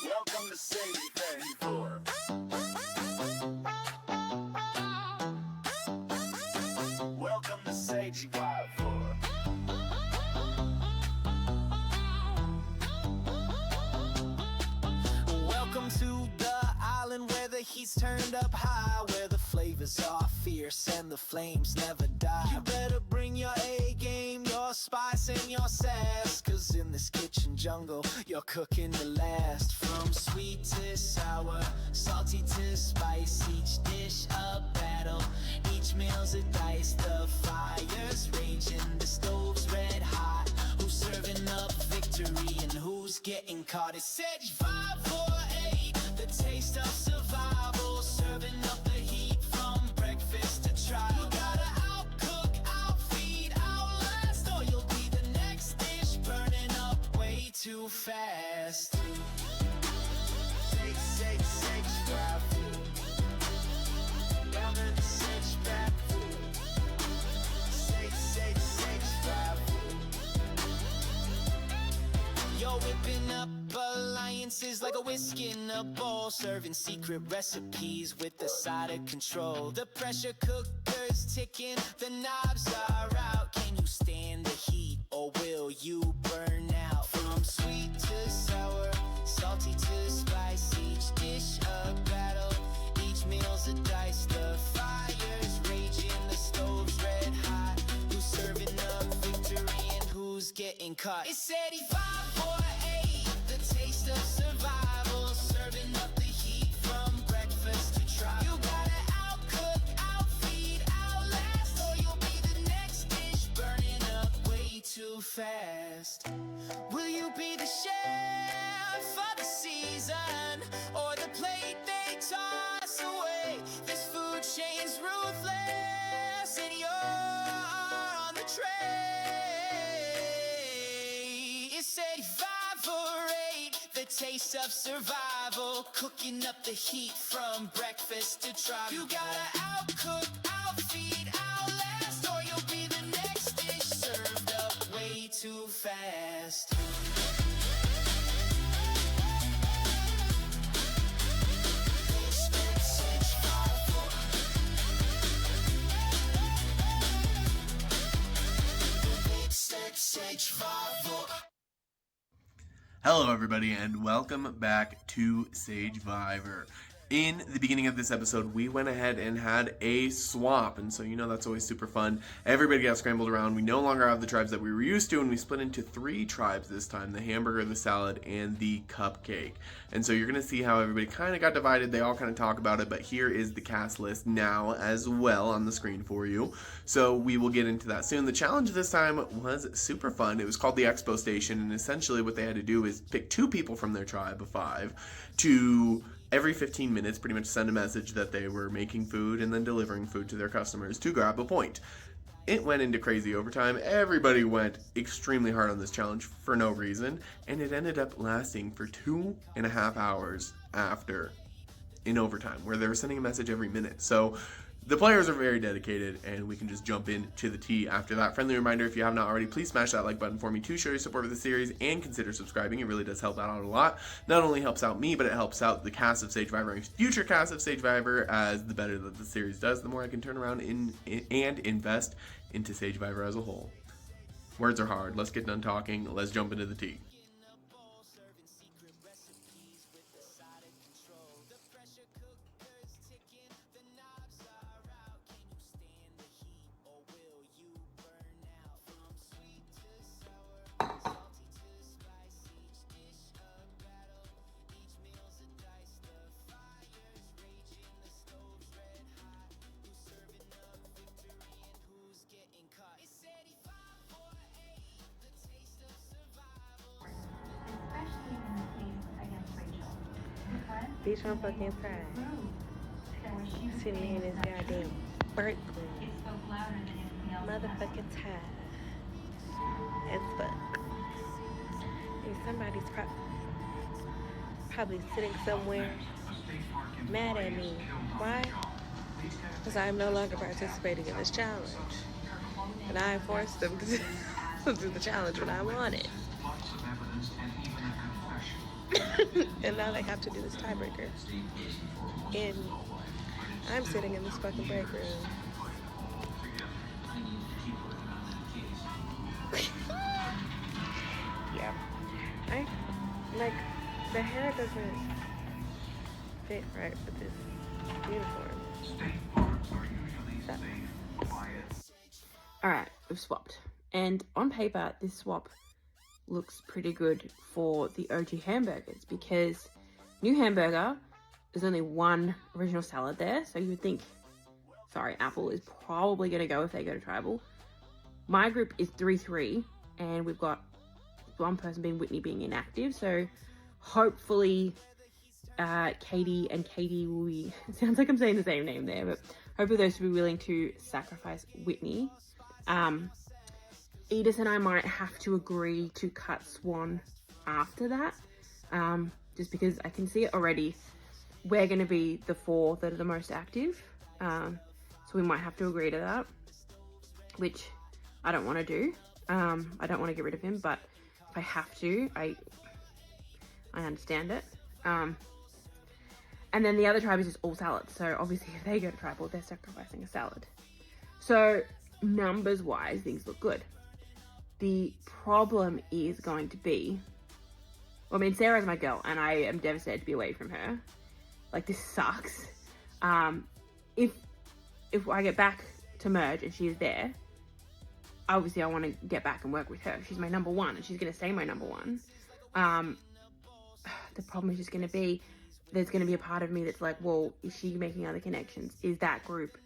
Welcome to Sagevivor. Welcome to Sagevivor. Welcome to the island where the heat's turned up high, where the flavors are fierce and the flames never die. You better bring your A game, your spice and your sass, cause in this kitchen jungle you're cooking to last. From sweet to sour, salty to spice, each dish a battle, each meal's a dice. The fire's raging, the stove's red hot. Who's serving up victory and who's getting caught? It's Sagevivor ATE, the taste of survival, serving up the heat from breakfast to trial. You gotta outcook, outfeed, outlast, or you'll be the next dish burning up way too fast. Sagevivor. Welcome to Sagevivor. Sagevivor. You're whipping up alliances like a whiskey in a bowl, serving secret recipes with the side of control. The pressure cooker's ticking, the knobs are out. Can you stand the heat or will you burn out? From sweet to sour, salty to spice, each dish a battle, each meal's a dice. The fire's raging, the stove's red hot. Who's serving up victory and who's getting caught? It's Sagevivor ATE, the taste of survival, serving up the heat from breakfast to trial. You gotta outcook, outfeed, outlast, or you'll be the next dish burning up way too fast. Will you be the chef of the season, or the plate they toss away? This food chain's ruthless and you're on the tray. It's Sagevivor ATE, the taste of survival, cooking up the heat from breakfast to trial. You gotta outcook, outfeed, outlast, or you'll be the next dish served up way too fast. Sagevivor. Hello everybody and welcome back to Sagevivor. In the beginning of this episode, we went ahead and had a swap, and so you know that's always super fun. Everybody got scrambled around. We no longer have the tribes that we were used to, and we split into 3 tribes this time: the hamburger, the salad, and the cupcake. And so you're going to see how everybody kind of got divided. They all kind of talk about it, but here is the cast list now as well on the screen for you. So we will get into that soon. The challenge this time was super fun. It was called the Expo Station, and essentially what they had to do is pick 2 people from their tribe of 5 to every 15 minutes pretty much send a message that they were making food and then delivering food to their customers to grab a point. It went into crazy overtime. Everybody went extremely hard on this challenge for no reason, and it ended up lasting for 2.5 hours after in overtime, where they were sending a message every minute. So the players are very dedicated, and we can just jump into the tea after that. Friendly reminder, if you have not already, please smash that like button for me to show your support for the series and consider subscribing. It really does help out a lot. Not only helps out me, but it helps out the cast of Sagevivor and future cast of Sagevivor, as the better that the series does, the more I can turn around and invest into Sagevivor as a whole. Words are hard. Let's get done talking. Let's jump into the tea. Bitch, I'm fucking tired. Sitting here in this goddamn Berkeley. Motherfucking tired. As fuck. And somebody's probably sitting somewhere mad at me. Why? Because I am no longer participating in this challenge. And I forced them to do the challenge when I want it. And now they have to do this tiebreaker. And I'm sitting in this fucking break room. Yeah. I, like, the hair doesn't fit right with this uniform. Alright, we've swapped. And on paper, this swap looks pretty good for the OG hamburgers because new hamburger, there's only one original salad there. So you would think, sorry, Apple is probably going to go if they go to tribal. My group is 3-3 and we've got one person being Whitney being inactive. So hopefully Katie and Katie will be, it sounds like I'm saying the same name there, but hopefully those will be willing to sacrifice Whitney. Edith and I might have to agree to cut Swan after that, just because I can see it already. We're going to be the 4 that are the most active, so we might have to agree to that, which I don't want to do. I don't want to get rid of him, but if I have to, I understand it. And then the other tribe is just all salads. So obviously if they go to tribal, they're sacrificing a salad. So numbers wise, things look good. The problem is going to be, well, I mean, Sarah's my girl and I am devastated to be away from her. Like, this sucks. If I get back to merge and she is there, obviously I want to get back and work with her. She's my number 1 and she's going to stay my number 1. The problem is just going to be, there's going to be a part of me that's like, well, is she making other connections? Is that group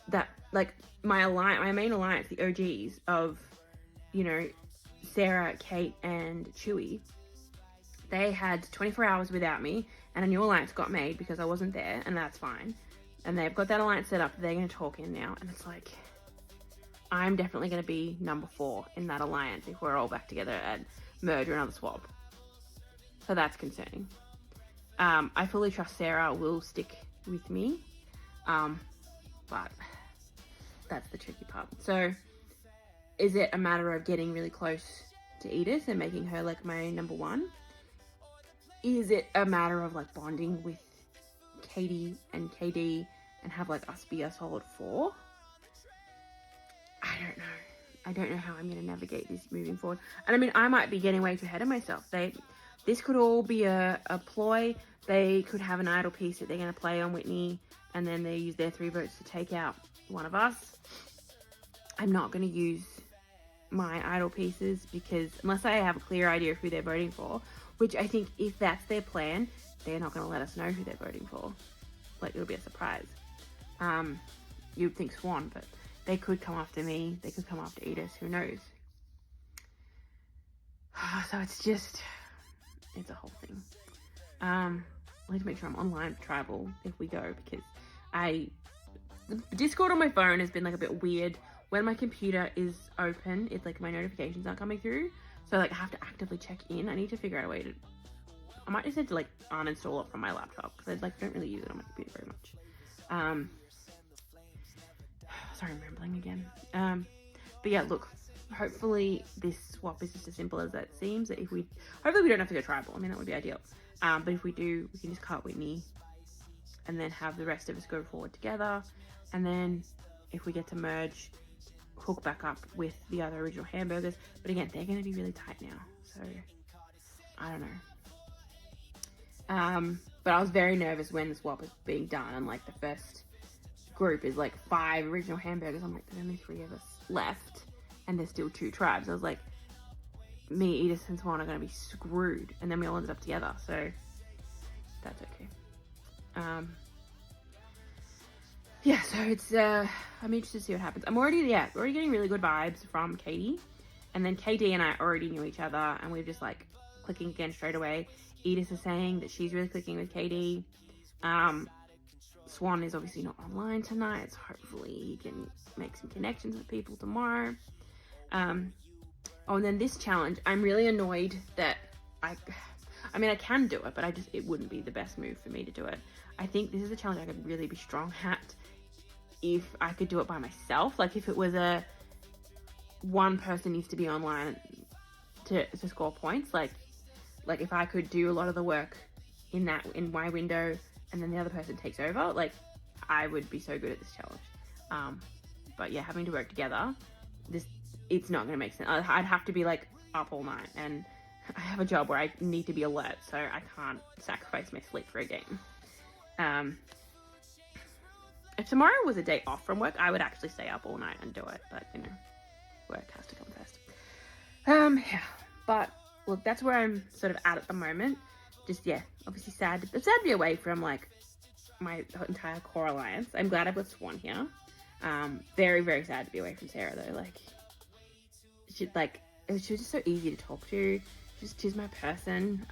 that, like, my main alliance, the OGs of, you know, Sarah, Kate, and Chewy, they had 24 hours without me, and a new alliance got made because I wasn't there, and that's fine. And they've got that alliance set up, they're going to talk in now, and it's like, I'm definitely going to be number 4 in that alliance if we're all back together at merge or another swap. So that's concerning. I fully trust Sarah will stick with me, but that's the tricky part. So is it a matter of getting really close to Edith and making her like my number 1? Is it a matter of like bonding with Katie and KD and have like us be a solid 4? I don't know. I don't know how I'm going to navigate this moving forward. And I mean, I might be getting way too ahead of myself. This could all be a ploy. They could have an idle piece that they're going to play on Whitney, and then they use their 3 votes to take out one of us. I'm not going to use my idle pieces because unless I have a clear idea of who they're voting for, which I think if that's their plan, they're not going to let us know who they're voting for. Like, it'll be a surprise. You'd think Swan, but they could come after me. They could come after Edith. Who knows? So it's a whole thing. I need to make sure I'm online for tribal if we go, because the Discord on my phone has been like a bit weird. When my computer is open, it's like my notifications aren't coming through. So like I have to actively check in. I need to figure out a way to, I might just have to like uninstall it from my laptop because I like don't really use it on my computer very much. Sorry, I'm rambling again. But yeah, look, hopefully this swap is just as simple as that seems. That hopefully we don't have to go tribal. I mean, that would be ideal. But if we do, we can just cut Whitney and then have the rest of us go forward together. And then if we get to merge, hook back up with the other original hamburgers. But again, they're going to be really tight now. So I don't know. But I was very nervous when the swap was being done. And like the first group is like 5 original hamburgers. I'm like, there's only 3 of us left. And there's still 2 tribes. I was like, me, Edith, and Swan are going to be screwed. And then we all ended up together. So that's okay. Yeah, so it's, I'm interested to see what happens. I'm already getting really good vibes from Katie. And then KD and I already knew each other. And we're just like clicking again straight away. Edith is saying that she's really clicking with KD. Swan is obviously not online tonight. So hopefully he can make some connections with people tomorrow. Oh, and then this challenge, I'm really annoyed that I mean, I can do it, but it wouldn't be the best move for me to do it. I think this is a challenge I could really be strong at if I could do it by myself. Like if it was one person needs to be online to score points, like like if I could do a lot of the work in my window and then the other person takes over, like I would be so good at this challenge. But yeah, having to work together, it's not gonna make sense. I'd have to be like up all night, and I have a job where I need to be alert, so I can't sacrifice my sleep for a game. If tomorrow was a day off from work, I would actually stay up all night and do it, but you know, work has to come first. Yeah, but look, that's where I'm sort of at the moment. Just, yeah, obviously sad to be away from like my entire core alliance. I'm glad I've got Swan here. Very, very sad to be away from Sarah though. Like, she was just so easy to talk to. She's my person.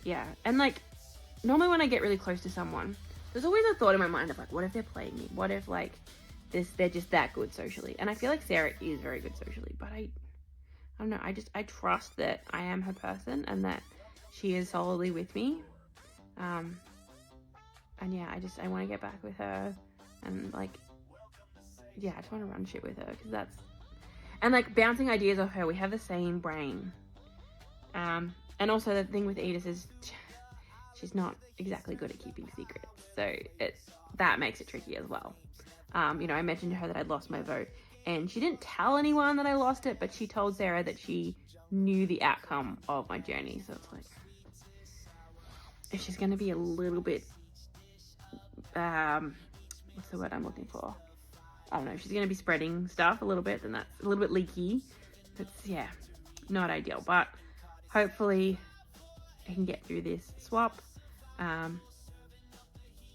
Yeah, and like normally when I get really close to someone, there's always a thought in my mind of like, what if they're playing me? What if like they're just that good socially? And I feel like Sarah is very good socially, but I don't know. I trust that I am her person and that she is solidly with me. And yeah, I want to get back with her and like, yeah, I just want to run shit with her because and like bouncing ideas off her. We have the same brain. And also the thing with Edith is she's not exactly good at keeping secrets. So that makes it tricky as well. You know, I mentioned to her that I'd lost my vote and she didn't tell anyone that I lost it, but she told Sarah that she knew the outcome of my journey. So it's like, if she's going to be a little bit, what's the word I'm looking for? I don't know. If she's going to be spreading stuff a little bit, then that's a little bit leaky. It's, yeah, not ideal, but hopefully I can get through this swap.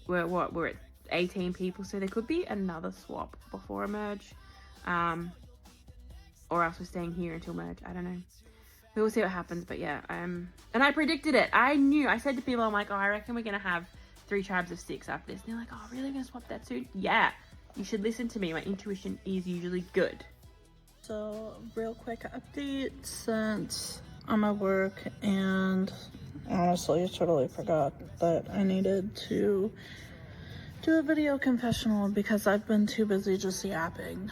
We're at 18 people, so there could be another swap before a merge, or else we're staying here until merge. I don't know. We will see what happens, but yeah, and I predicted it. I said to people, I'm like, oh, I reckon we're gonna have 3 tribes of 6 after this. And they're like, oh, really, we're gonna swap that soon? Yeah, you should listen to me. My intuition is usually good. So, real quick update since I'm at work, and honestly, I totally forgot that I needed to do a video confessional because I've been too busy just yapping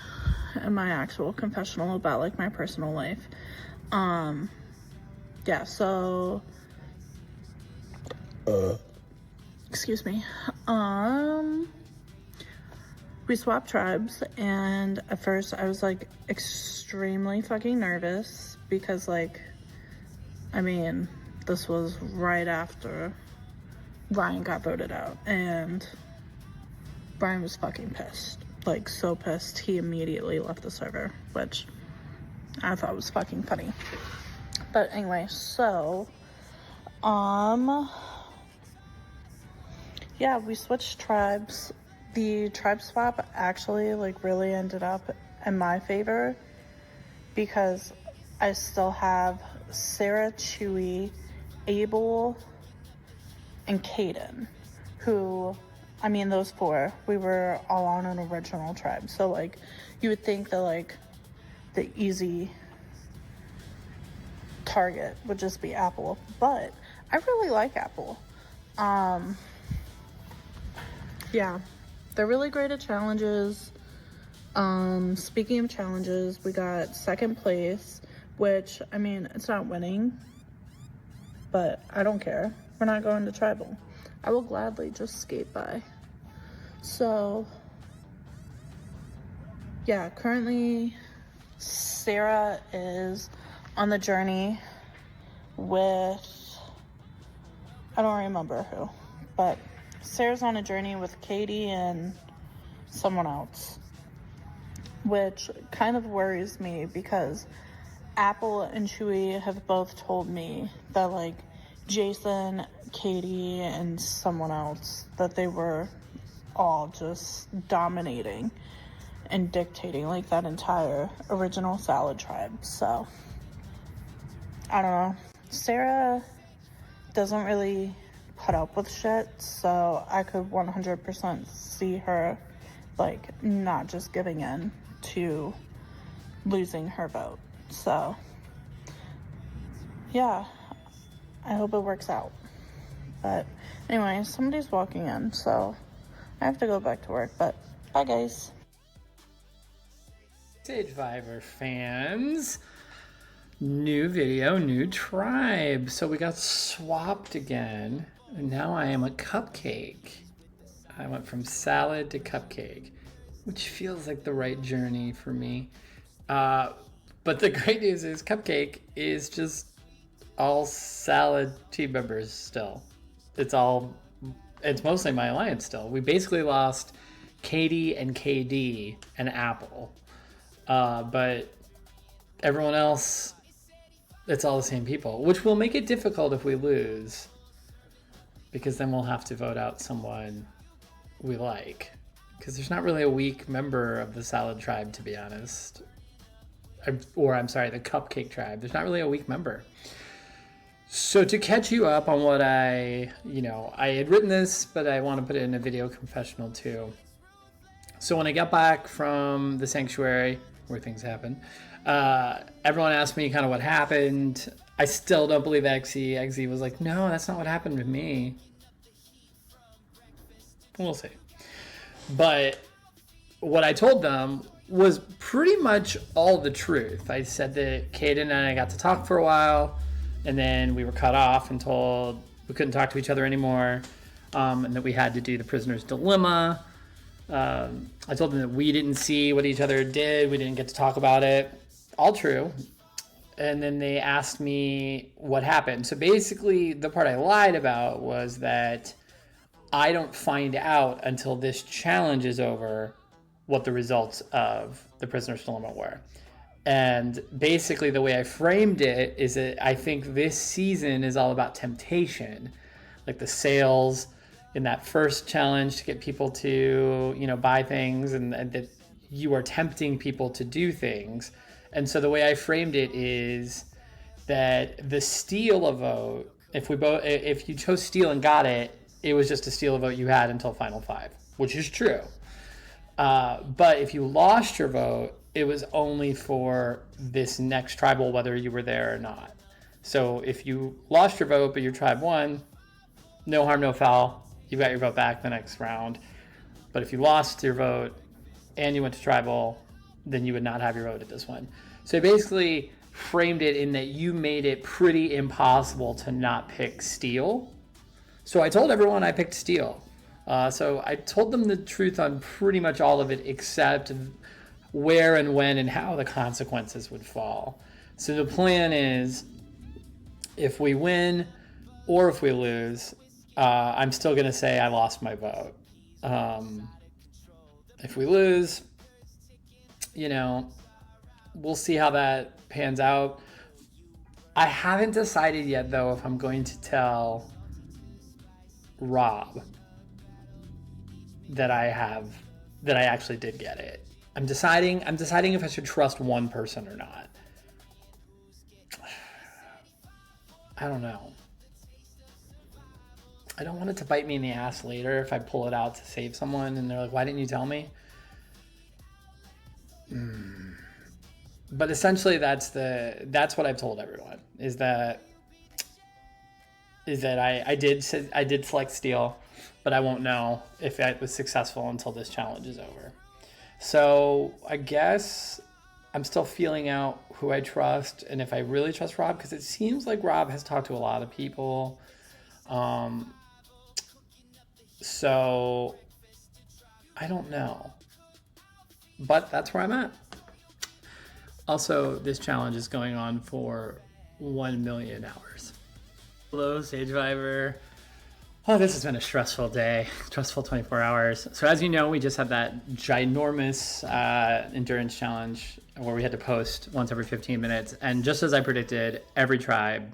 in my actual confessional about like my personal life. Yeah, so excuse me. We swapped tribes, and at first I was like extremely fucking nervous because like, I mean, this was right after Ryan got voted out, and Brian was fucking pissed. Like, so pissed, he immediately left the server, which I thought was fucking funny. But anyway, so, yeah, we switched tribes. The tribe swap actually, like, really ended up in my favor because I still have Sarah, Chewy, Abel, and Caden, who, I mean, those 4, we were all on an original tribe. So, like, you would think that, like, the easy target would just be Apple. But I really like Apple. Yeah, they're really great at challenges. Speaking of challenges, we got 2nd place, which, I mean, it's not winning, but I don't care. We're not going to tribal. I will gladly just skate by. So, yeah, currently Sarah is on the journey with, I don't remember who, but Sarah's on a journey with Katie and someone else, which kind of worries me because Apple and Chewy have both told me that, like, Jason, Katie, and someone else, that they were all just dominating and dictating, like, that entire original salad tribe. So, I don't know. Sarah doesn't really put up with shit, so I could 100% see her, like, not just giving in to losing her vote. So, yeah, I hope it works out. But anyway, somebody's walking in, so I have to go back to work. But bye, guys. Sagevivor fans, New video, new tribe. So we got swapped again. And now I am a cupcake. I went from salad to cupcake, which feels like the right journey for me. But the great news is Cupcake is just all salad team members still. It's mostly my alliance still. We basically lost Katie and KD and Apple. But everyone else, it's all the same people, which will make it difficult if we lose, because then we'll have to vote out someone we like. Because there's not really a weak member of the salad tribe, to be honest. I'm sorry, the cupcake tribe. There's not really a weak member. So to catch you up on what I had written this, but I want to put it in a video confessional too. So when I got back from the sanctuary, where things happen, everyone asked me kind of what happened. I still don't believe Eggsy. Eggsy was like, no, that's not what happened to me. We'll see. But what I told them was pretty much all the truth. I said that Kaden and I got to talk for a while, and then we were cut off and told we couldn't talk to each other anymore, and that we had to do the prisoner's dilemma. I told them that we didn't see what each other did. We didn't get to talk about it. All true. And then they asked me what happened. So basically, the part I lied about was that I don't find out until this challenge is over what the results of the prisoner's dilemma were. And basically the way I framed it is that I think this season is all about temptation, like the sales in that first challenge to get people to, buy things, and that you are tempting people to do things. And so the way I framed it is that the steal a vote, if you chose steal and got it, it was just a steal a vote you had until final five, which is true. But if you lost your vote, it was only for this next tribal, whether you were there or not. So if you lost your vote, but your tribe won, no harm, no foul. You got your vote back the next round. But if you lost your vote and you went to tribal, then you would not have your vote at this one. So I basically framed it in that you made it pretty impossible to not pick Steel. So I told everyone I picked Steel. So I told them the truth on pretty much all of it, except where and when and how the consequences would fall. So the plan is, if we win or if we lose, I'm still going to say I lost my vote. If we lose, we'll see how that pans out. I haven't decided yet, though, if I'm going to tell Rob that I actually did get it. I'm deciding if I should trust one person or not. I don't know. I don't want it to bite me in the ass later if I pull it out to save someone and they're like, why didn't you tell me? But essentially that's what I've told everyone, is that I did select Steel, but I won't know if I was successful until this challenge is over. So I guess I'm still feeling out who I trust and if I really trust Rob, because it seems like Rob has talked to a lot of people. So I don't know, but that's where I'm at. Also, this challenge is going on for 1 million hours. Hello, Sagevivor. Oh, this has been a stressful day, stressful 24 hours. So as you know, we just had that ginormous endurance challenge where we had to post once every 15 minutes. And just as I predicted, every tribe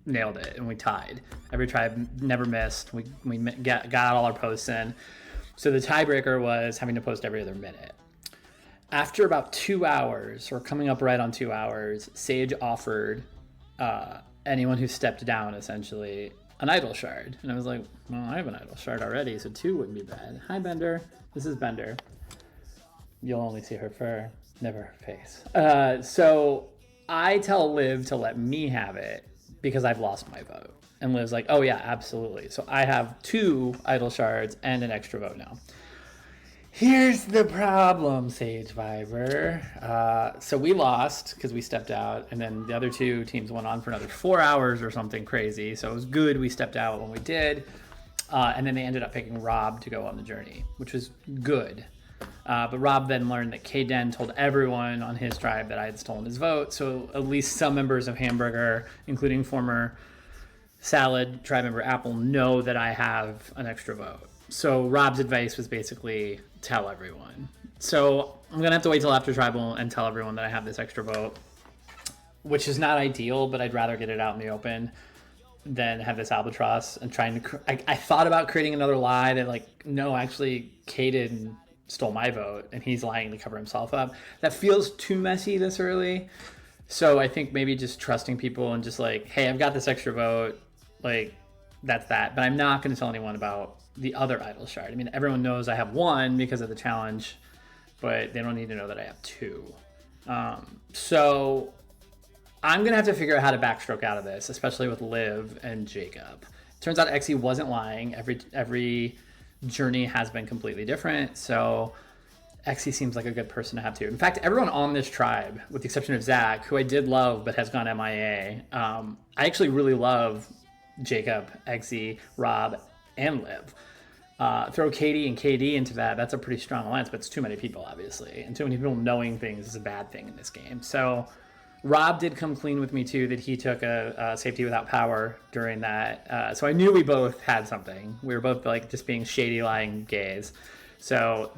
nailed it and we tied. Every tribe never missed. We got all our posts in. So the tiebreaker was having to post every other minute. After about 2 hours, or coming up right on 2 hours, Sage offered anyone who stepped down, essentially, an idol shard. And I was like, well, I have an idol shard already, so 2 wouldn't be bad. Hi, Bender. This is Bender. You'll only see her fur, never her face. So I tell Liv to let me have it because I've lost my vote. And Liv's like, oh yeah, absolutely. So I have 2 idol shards and an extra vote now. Here's the problem, Sagevivor. So we lost because we stepped out, and then the other two teams went on for another 4 hours or something crazy. So it was good we stepped out when we did. And then they ended up picking Rob to go on the journey, which was good. But Rob then learned that Kaden told everyone on his tribe that I had stolen his vote. So at least some members of Hamburger, including former Salad tribe member Apple, know that I have an extra vote. So Rob's advice was basically tell everyone. So I'm going to have to wait till after tribal and tell everyone that I have this extra vote, which is not ideal, but I'd rather get it out in the open than have this albatross and trying to... I thought about creating another lie that like, no, actually Kaden stole my vote and he's lying to cover himself up. That feels too messy this early. So I think maybe just trusting people and just like, hey, I've got this extra vote. Like, that's that. But I'm not going to tell anyone about the other idol shard. I mean, everyone knows I have one because of the challenge, but they don't need to know that I have two. So I'm going to have to figure out how to backstroke out of this, especially with Liv and Jacob. Turns out Exy wasn't lying. Every journey has been completely different. So Exy seems like a good person to have too. In fact, everyone on this tribe, with the exception of Zach, who I did love but has gone MIA, I actually really love Jacob, Exy, Rob, and Liv. Throw Katie and KD into that. That's a pretty strong alliance, but it's too many people, obviously. And too many people knowing things is a bad thing in this game. So Rob did come clean with me, too, that he took a safety without power during that. So I knew we both had something. We were both like just being shady, lying gays. So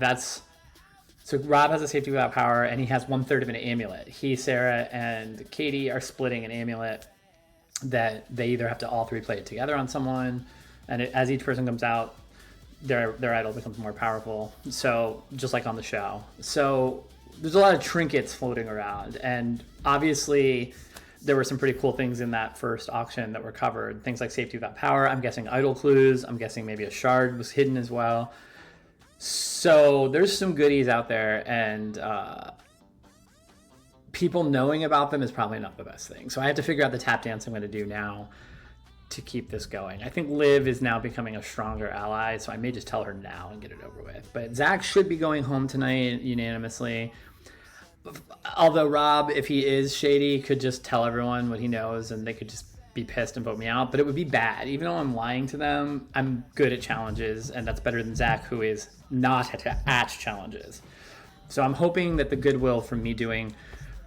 Rob has a safety without power, and he has 1/3 of an amulet. He, Sarah, and Katie are splitting an amulet that they either have to all three play it together on someone, and as each person comes out, their idol becomes more powerful. So just like on the show. So there's a lot of trinkets floating around, and obviously there were some pretty cool things in that first auction that were covered. Things like safety without power. I'm guessing idol clues. I'm guessing maybe a shard was hidden as well. So there's some goodies out there, and people knowing about them is probably not the best thing. So I have to figure out the tap dance I'm going to do now to keep this going. I think Liv is now becoming a stronger ally, so I may just tell her now and get it over with. But Zach should be going home tonight unanimously. Although Rob, if he is shady, could just tell everyone what he knows and they could just be pissed and vote me out. But it would be bad. Even though I'm lying to them, I'm good at challenges, and that's better than Zach, who is not at challenges. So I'm hoping that the goodwill from me doing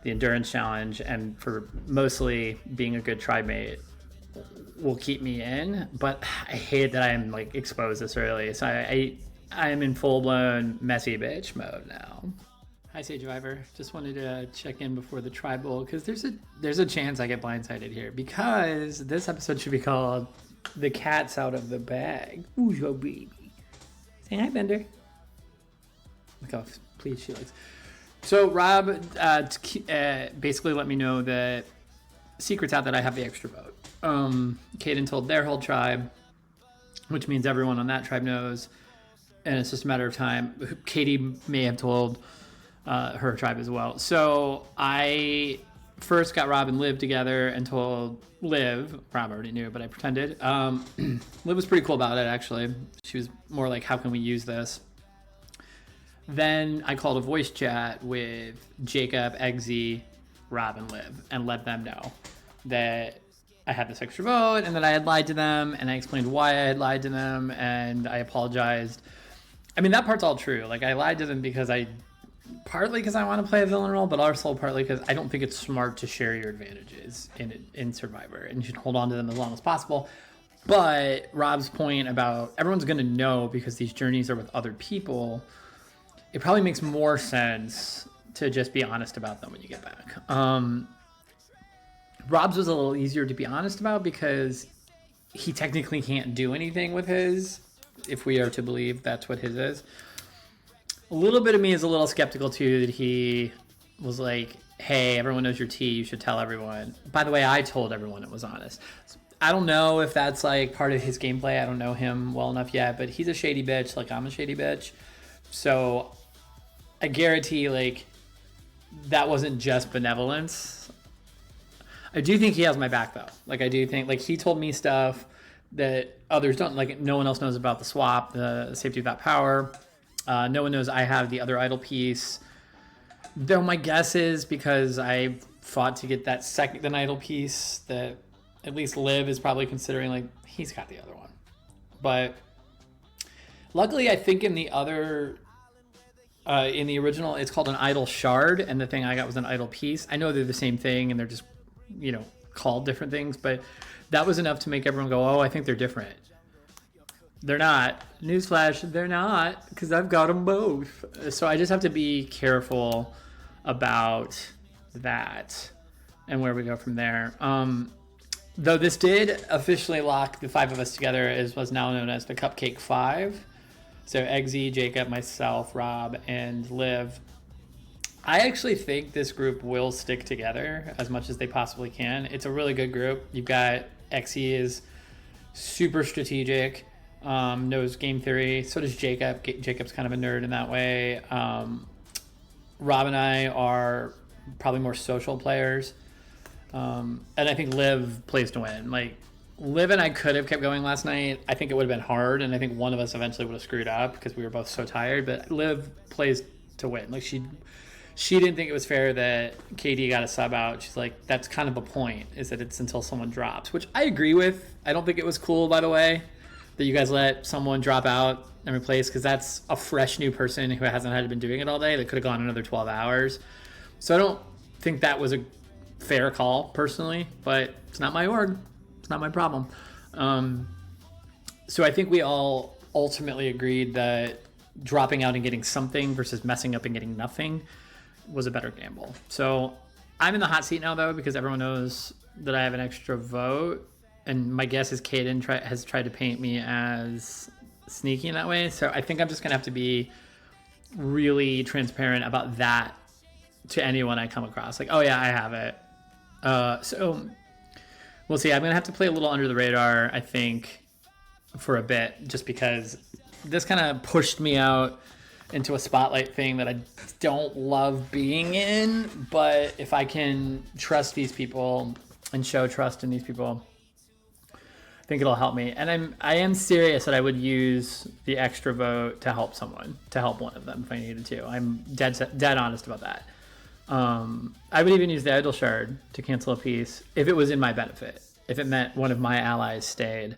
the endurance challenge and for mostly being a good tribe mate will keep me in, but I hate that I'm like exposed this early. So I am in full-blown messy bitch mode now. Hi, Sagevivor. Just wanted to check in before the tribal because there's a chance I get blindsided here because this episode should be called "The Cat's Out of the Bag." Who's your baby? Say hi, Bender. Look how pleased she looks. So Rob basically let me know that secret's out that I have the extra vote. Kaden told their whole tribe, which means everyone on that tribe knows, and it's just a matter of time. Katie may have told her tribe as well. So I first got Rob and Liv together and told Liv. Rob already knew, but I pretended. Liv was pretty cool about it, actually. She was more like, how can we use this? Then I called a voice chat with Jacob, Eggsy, Rob, and Liv and let them know that I had this extra vote and that I had lied to them, and I explained why I had lied to them, and I apologized. I mean, that part's all true. Like, I lied to them partly because I want to play a villain role, but also partly because I don't think it's smart to share your advantages in Survivor, and you should hold on to them as long as possible. But Rob's point about everyone's going to know because these journeys are with other people, it probably makes more sense to just be honest about them when you get back. Rob's was a little easier to be honest about because he technically can't do anything with his, if we are to believe that's what his is. A little bit of me is a little skeptical too that he was like, hey, everyone knows your tea, you should tell everyone. By the way, I told everyone it was honest. I don't know if that's like part of his gameplay. I don't know him well enough yet, but he's a shady bitch like I'm a shady bitch. So I guarantee like that wasn't just benevolence. I do think he has my back though. Like I do think like he told me stuff that others don't, like no one else knows about the swap, the safety without power. No one knows I have the other idol piece. Though my guess is because I fought to get that second idol piece that at least Liv is probably considering like he's got the other one. But luckily, I think in the other, in the original, it's called an idol shard, and the thing I got was an idol piece. I know they're the same thing, and they're just, called different things, but that was enough to make everyone go, oh, I think they're different. They're not. Newsflash, they're not, because I've got them both. So I just have to be careful about that and where we go from there. Though this did officially lock the 5 of us together as was now known as the Cupcake 5. So Eggsy, Jacob, myself, Rob, and Liv. I actually think this group will stick together as much as they possibly can. It's a really good group. You've got Eggsy is super strategic, knows game theory. So does Jacob. Jacob's kind of a nerd in that way. Rob and I are probably more social players. And I think Liv plays to win. Like, Liv and I could have kept going last night. I think it would have been hard, and I think one of us eventually would have screwed up because we were both so tired. But Liv plays to win. Like, she didn't think it was fair that KD got a sub out. She's like, that's kind of a point, is that it's until someone drops, which I agree with. I don't think it was cool, by the way, that you guys let someone drop out and replace, because that's a fresh new person who hasn't had been doing it all day. That could have gone another 12 hours. So I don't think that was a fair call, personally, but it's not my org. It's not my problem. So I think we all ultimately agreed that dropping out and getting something versus messing up and getting nothing was a better gamble. So I'm in the hot seat now, though, because everyone knows that I have an extra vote. And my guess is Caden has tried to paint me as sneaky in that way. So I think I'm just going to have to be really transparent about that to anyone I come across. Like, oh, yeah, I have it. So we'll see. I'm going to have to play a little under the radar, I think, for a bit, just because this kind of pushed me out into a spotlight thing that I don't love being in. But if I can trust these people and show trust in these people, I think it'll help me. And I am serious that I would use the extra vote to help someone, to help one of them if I needed to. I'm dead honest about that. I would even use the idol shard to cancel a piece if it was in my benefit. If it meant one of my allies stayed,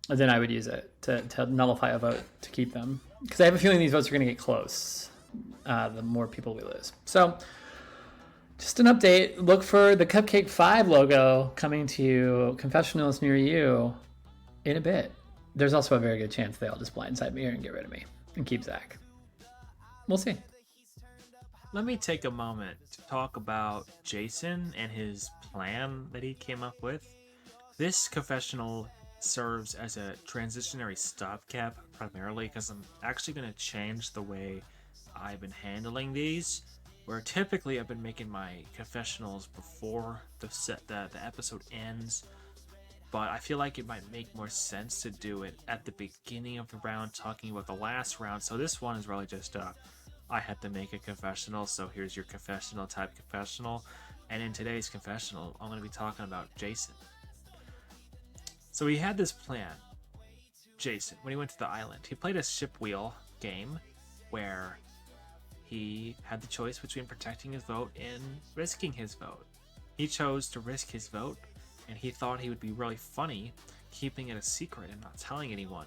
then I would use it to nullify a vote to keep them. Because I have a feeling these votes are going to get close the more people we lose. So just an update. Look for the Cupcake 5 logo coming to confessionals near you in a bit. There's also a very good chance they'll just blindside me here and get rid of me and keep Zach. We'll see. Let me take a moment to talk about Jason and his plan that he came up with. This confessional serves as a transitionary stopgap primarily because I'm actually going to change the way I've been handling these, where typically I've been making my confessionals before the episode ends, but I feel like it might make more sense to do it at the beginning of the round, talking about the last round. So this one is really just I had to make a confessional, so here's your confessional type confessional. And in today's confessional, I'm going to be talking about Jason. So he had this plan. Jason, when he went to the island, he played a ship wheel game where he had the choice between protecting his vote and risking his vote. He chose to risk his vote, and he thought he would be really funny keeping it a secret and not telling anyone.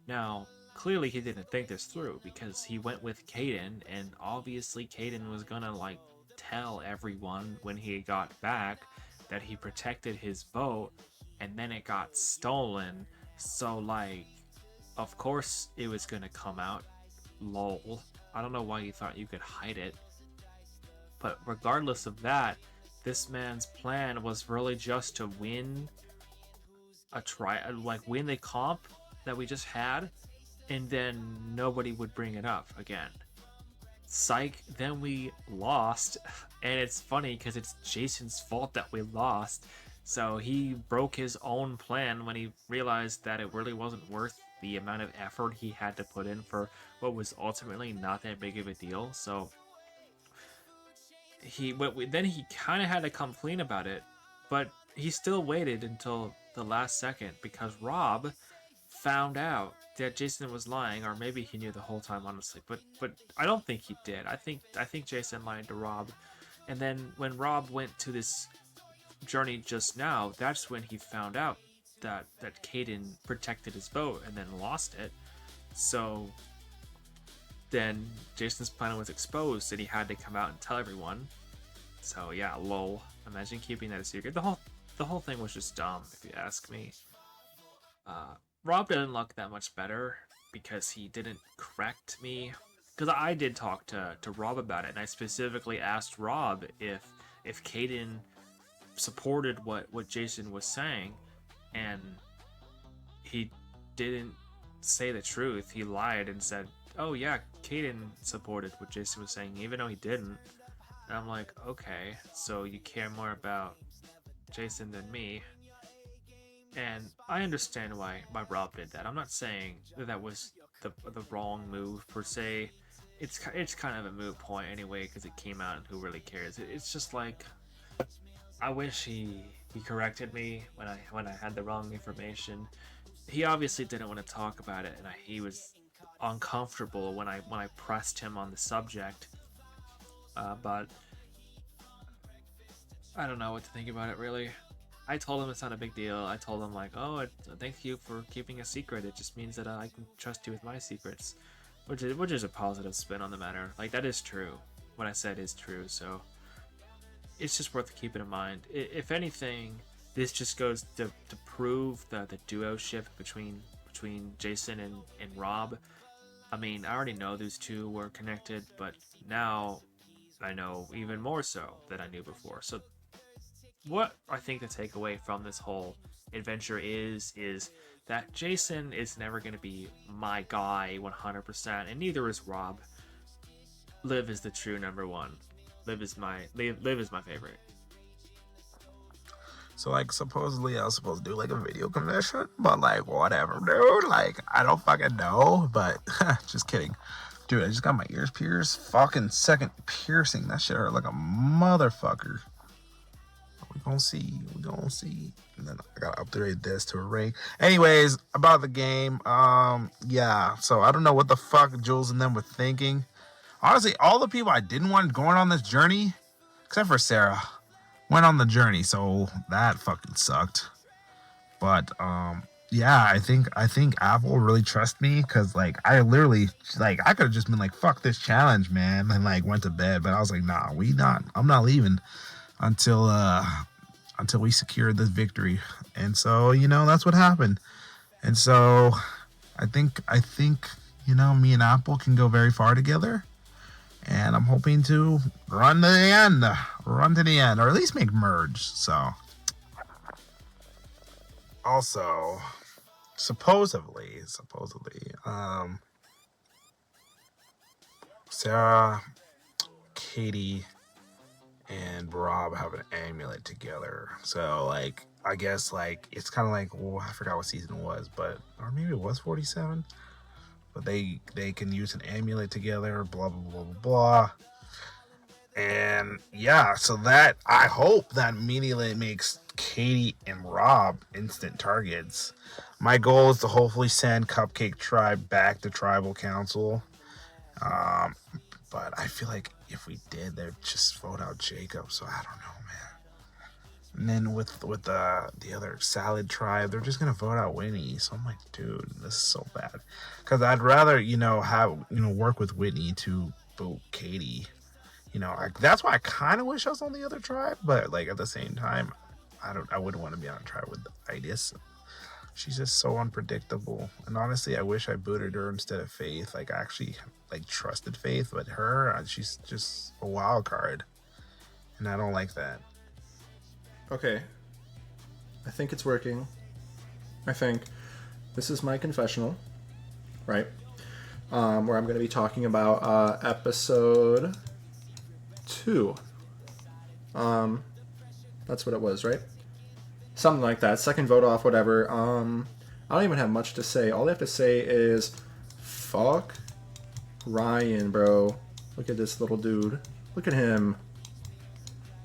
Now, clearly he didn't think this through because he went with Caden, and obviously Caden was gonna tell everyone when he got back that he protected his vote, and then it got stolen. So of course it was gonna come out. Lol. I don't know why you thought you could hide it. But regardless of that, this man's plan was really just to win win the comp that we just had, and then nobody would bring it up again. Psych, then we lost, and it's funny because it's Jason's fault that we lost. So he broke his own plan when he realized that it really wasn't worth the amount of effort he had to put in for what was ultimately not that big of a deal. So then he kind of had to come clean about it, but he still waited until the last second because Rob found out that Jason was lying, or maybe he knew the whole time, honestly. But I don't think he did. I think Jason lied to Rob, and then when Rob went to this journey just now, that's when he found out that Caden protected his boat and then lost it. So then Jason's plan was exposed, and he had to come out and tell everyone. So yeah, lol. Imagine keeping that a secret. The whole thing was just dumb, if you ask me. Rob didn't look that much better because he didn't correct me. Because I did talk to Rob about it, and I specifically asked Rob if Caden supported what Jason was saying, and he didn't say the truth. He lied and said, "Oh yeah, Caden supported what Jason was saying," even though he didn't. And I'm like, okay, so you care more about Jason than me. And I understand why Rob did that. I'm not saying that was the wrong move per se. It's kind of a moot point anyway, because it came out and who really cares. It's just like, I wish he corrected me when I had the wrong information. He obviously didn't want to talk about it, and he was uncomfortable when I pressed him on the subject. But I don't know what to think about it, really. I told him it's not a big deal. I told him, like, oh, thank you for keeping a secret. It just means that I can trust you with my secrets, which is a positive spin on the matter. Like, that is true. What I said is true, so it's just worth keeping in mind. If anything, this just goes to prove the duo shift between Jason and Rob. I mean, I already know these two were connected, but now I know even more so than I knew before. So what I think the takeaway from this whole adventure is that Jason is never going to be my guy 100%, and neither is Rob. Liv is the true number one. Liv is my favorite. So, like, supposedly I was supposed to do, like, a video commission, but, like, whatever, dude. Like, I don't fucking know, but just kidding. Dude, I just got my ears pierced. Fucking second piercing. That shit hurt like a motherfucker. We gonna see. And then I gotta upgrade this to a ring. Anyways, about the game. Yeah. So, I don't know what the fuck Jules and them were thinking. Honestly, all the people I didn't want going on this journey, except for Sarah, went on the journey, so that fucking sucked. But yeah, I think Apple really trusts me, because like I literally, like, I could have just been like, fuck this challenge, man, and like went to bed. But I was like, nah, I'm not leaving until we secure this victory. And so, you know, that's what happened. And so I think me and Apple can go very far together. And I'm hoping to run to the end, or at least make merge. So, also, supposedly, Sarah, Katie, and Rob have an amulet together. So, like, I guess, like, it's kind of like, well, I forgot what season it was, or maybe it was 47. But they can use an amulet together, blah, blah, blah, blah, blah. And yeah, so that, I hope that immediately makes Katie and Rob instant targets. My goal is to hopefully send Cupcake Tribe back to Tribal Council. But I feel like if we did, they'd just vote out Jacob. So I don't know, man. And then with the other Salad Tribe, they're just gonna vote out Whitney. So I'm like, dude, this is so bad. Because I'd rather, work with Whitney to boot Katie. That's why I kind of wish I was on the other tribe. But like at the same time, I wouldn't want to be on a tribe with Itis. She's just so unpredictable. And honestly, I wish I booted her instead of Faith. Like, I actually trusted Faith, but her, she's just a wild card, and I don't like that. Okay, I think it's working. I think this is my confessional, right? Where I'm going to be talking about episode 2. That's what it was, right? Something like that. Second vote off, whatever. I don't even have much to say. All I have to say is, fuck Ryan, bro. Look at this little dude. Look at him.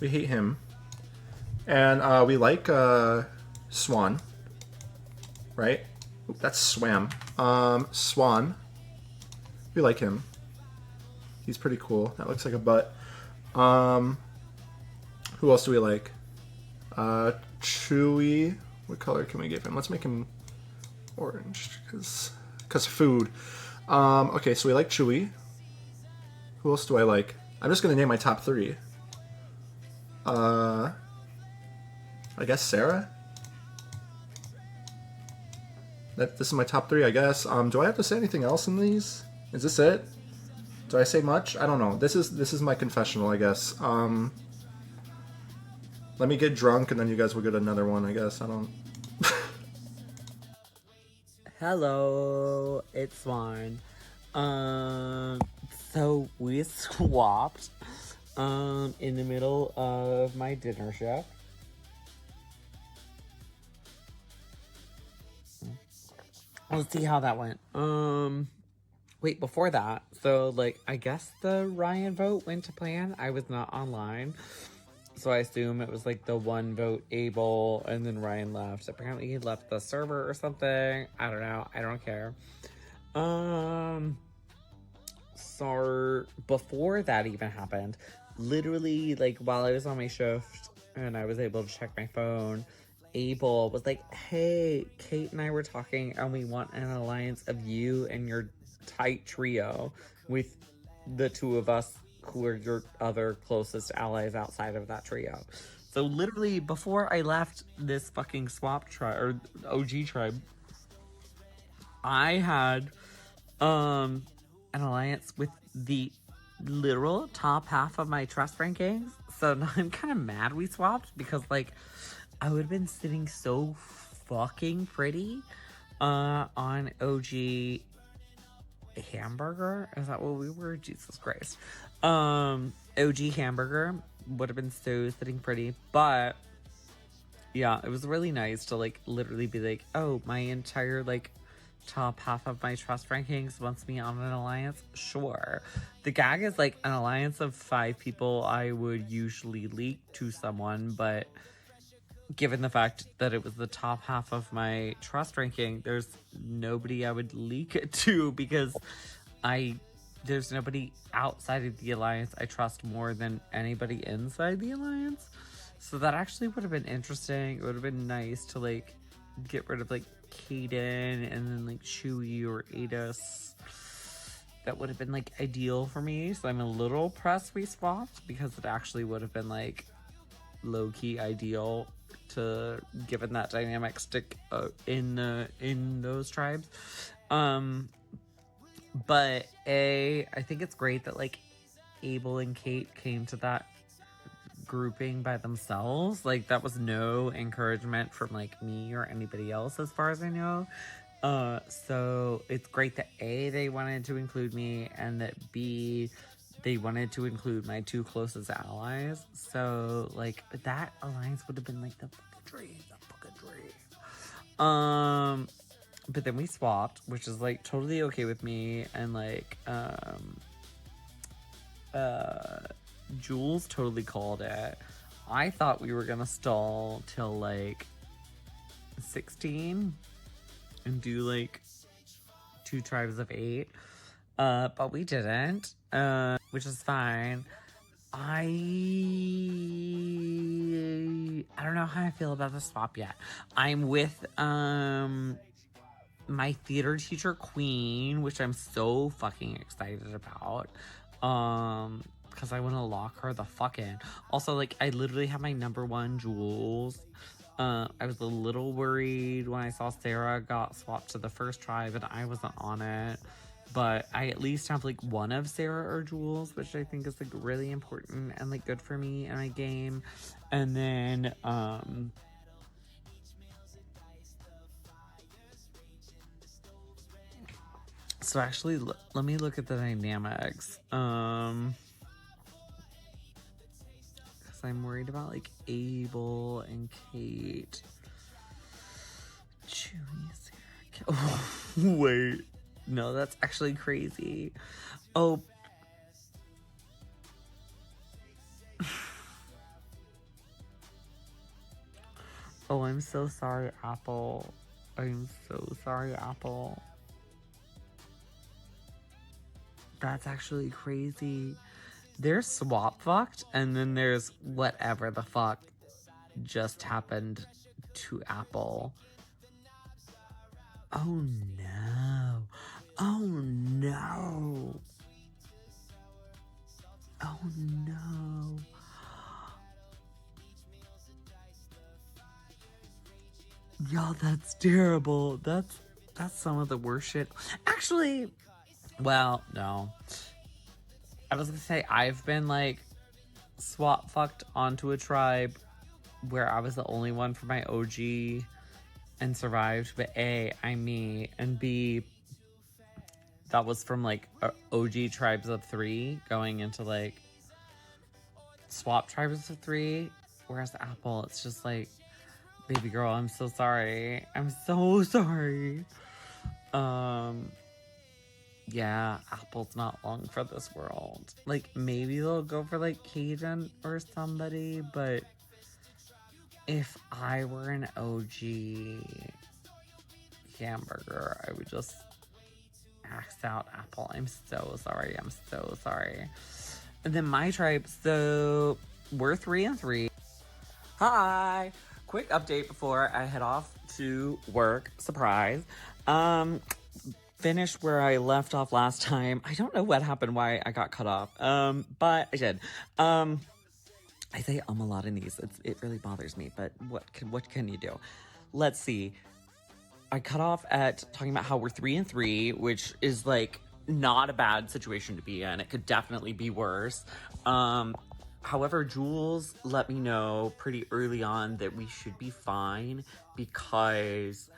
We hate him. And we like Swan, right? Oop, that's Swam. Swan. We like him. He's pretty cool. That looks like a butt. Who else do we like? Chewy. What color can we give him? Let's make him orange, because food. Okay, so we like Chewy. Who else do I like? I'm just gonna name my top 3. I guess Sarah. This is my top 3, I guess. Do I have to say anything else in these? Is this it? Do I say much? I don't know. This is my confessional, I guess. Let me get drunk and then you guys will get another one, I guess. I don't. Hello, it's Swan. So we swapped in the middle of my dinner shift. Let's see how that went. Wait, before that, so like I guess the Ryan vote went to plan. I was not online. So I assume it was like the one vote Abel and then Ryan left. Apparently he left the server or something. I don't know. I don't care. So before that even happened, literally like while I was on my shift and I was able to check my phone, Abel was like, hey, Kate and I were talking and we want an alliance of you and your tight trio with the 2 of us who are your other closest allies outside of that trio. So literally before I left this fucking swap tribe or OG tribe, I had an alliance with the literal top half of my trust rankings. So now I'm kind of mad we swapped because like I would have been sitting so fucking pretty on OG Hamburger. Is that what we were? Jesus Christ. OG Hamburger would have been so sitting pretty, but yeah, it was really nice to like literally be like, oh, my entire like top half of my trust rankings wants me on an alliance. Sure. The gag is like an alliance of 5 people I would usually leak to someone, but given the fact that it was the top half of my trust ranking, there's nobody I would leak it to because there's nobody outside of the alliance I trust more than anybody inside the alliance. So that actually would have been interesting. It would have been nice to like get rid of like Kaden and then like Chewy or Adis. That would have been like ideal for me. So I'm a little pressed we swapped because it actually would have been like low-key ideal to given that dynamic stick in those tribes. But I think it's great that like Abel and Kate came to that grouping by themselves. Like that was no encouragement from like me or anybody else as far as I know. So it's great that A, they wanted to include me, and that B, they wanted to include my 2 closest allies. So like that alliance would have been like the fucking dream. But then we swapped, which is like totally okay with me, and like Jules totally called it. I thought we were gonna stall till like 16 and do like 2 tribes of 8, but we didn't, which is fine. I don't know how I feel about the swap yet. I'm with my theater teacher Queen, which I'm so fucking excited about. Because I want to lock her the fuck in. Also, like, I literally have my number 1 Jules. I was a little worried when I saw Sarah got swapped to the first tribe and I wasn't on it. But I at least have like one of Sarah or Jules, which I think is like really important and like good for me in my game. And then so actually let me look at the dynamics. Because I'm worried about like Abel and Kate. Chewy, Sarah. Oh, wait. No, that's actually crazy. Oh. Oh, I'm so sorry, Apple. I'm so sorry, Apple. That's actually crazy. There's swap fucked, and then there's whatever the fuck just happened to Apple. Oh no. Oh no. Oh no. Y'all, that's terrible. That's some of the worst shit. Actually, well, no. I was gonna say, I've been like swap fucked onto a tribe where I was the only one for my OG and survived, but A, I'm me, and B, that was from like OG tribes of 3 going into like swap tribes of 3. Whereas Apple, it's just like, baby girl, I'm so sorry. I'm so sorry. Yeah, Apple's not long for this world. Like, maybe they'll go for like Cajun or somebody, but if I were an OG hamburger, I would just axe out Apple. I'm so sorry. I'm so sorry. And then my tribe, so we're 3 and 3. Hi! Quick update before I head off to work. Surprise. Finished where I left off last time. I don't know what happened, why I got cut off. But I did. I say a lot in these. It really bothers me, but what can you do? Let's see. I cut off at talking about how we're 3 and 3, which is like not a bad situation to be in. It could definitely be worse. However, Jules let me know pretty early on that we should be fine because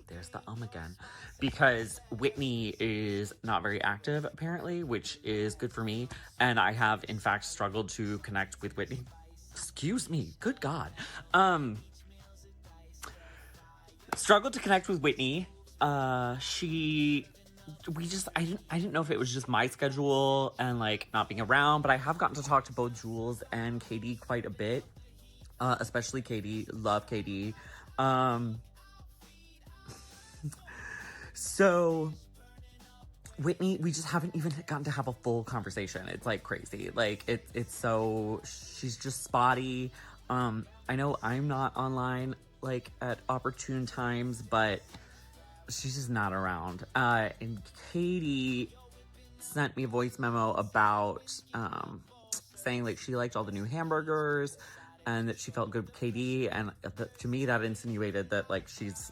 there's the again. Because Whitney is not very active, apparently, which is good for me. And I have, in fact, struggled to connect with Whitney. Excuse me. Good God. Struggled to connect with Whitney. I didn't know if it was just my schedule and, like, not being around. But I have gotten to talk to both Jules and Katie quite a bit. Especially Katie. Love Katie. So, Whitney, we just haven't even gotten to have a full conversation. It's like crazy. Like it's so, she's just spotty. I know I'm not online like at opportune times, but she's just not around. And Katie sent me a voice memo about saying like she liked all the new hamburgers and that she felt good with Katie. And to me, that insinuated that like she's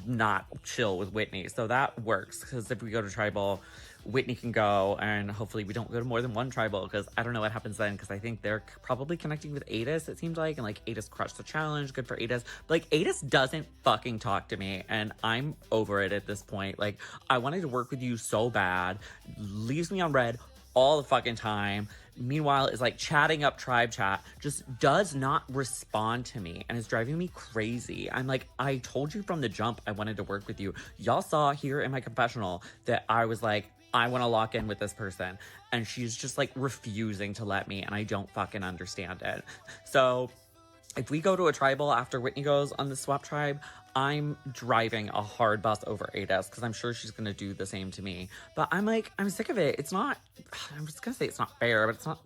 not chill with Whitney. So that works, because if we go to tribal, Whitney can go, and hopefully we don't go to more than one tribal, because I don't know what happens then, because I think they're probably connecting with Adis, it seems like, and like Adis crushed the challenge. Good for Adis. But like Adis doesn't fucking talk to me, and I'm over it at this point. Like, I wanted to work with you so bad, leaves me on red all the fucking time. Meanwhile, is like chatting up tribe chat, just does not respond to me, and it's driving me crazy. I'm like, I told you from the jump I wanted to work with you. Y'all saw here in my confessional that I was like, I want to lock in with this person, and she's just like refusing to let me, and I don't fucking understand it. So if we go to a tribal after Whitney goes on the swap tribe, I'm driving a hard bus over Ada's, because I'm sure she's going to do the same to me. But I'm like, I'm sick of it. It's not, I'm just going to say it's not fair, but it's not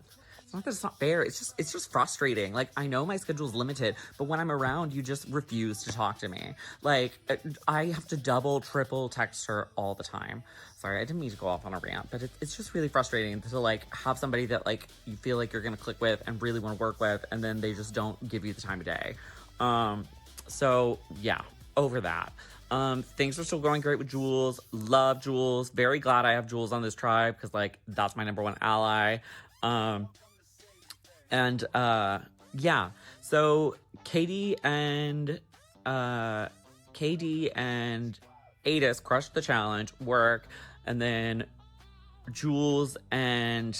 that it's not fair. It's just frustrating. Like, I know my schedule's limited, but when I'm around, you just refuse to talk to me. Like, I have to double, triple text her all the time. Sorry, I didn't mean to go off on a rant, but it's just really frustrating to like have somebody that like you feel like you're going to click with and really want to work with, and then they just don't give you the time of day. So yeah, over that. Things are still going great with Jules. Love Jules. Very glad I have Jules on this tribe, because like that's my #1 ally. Yeah. So Katie and Adis crushed the challenge, work, and then Jules and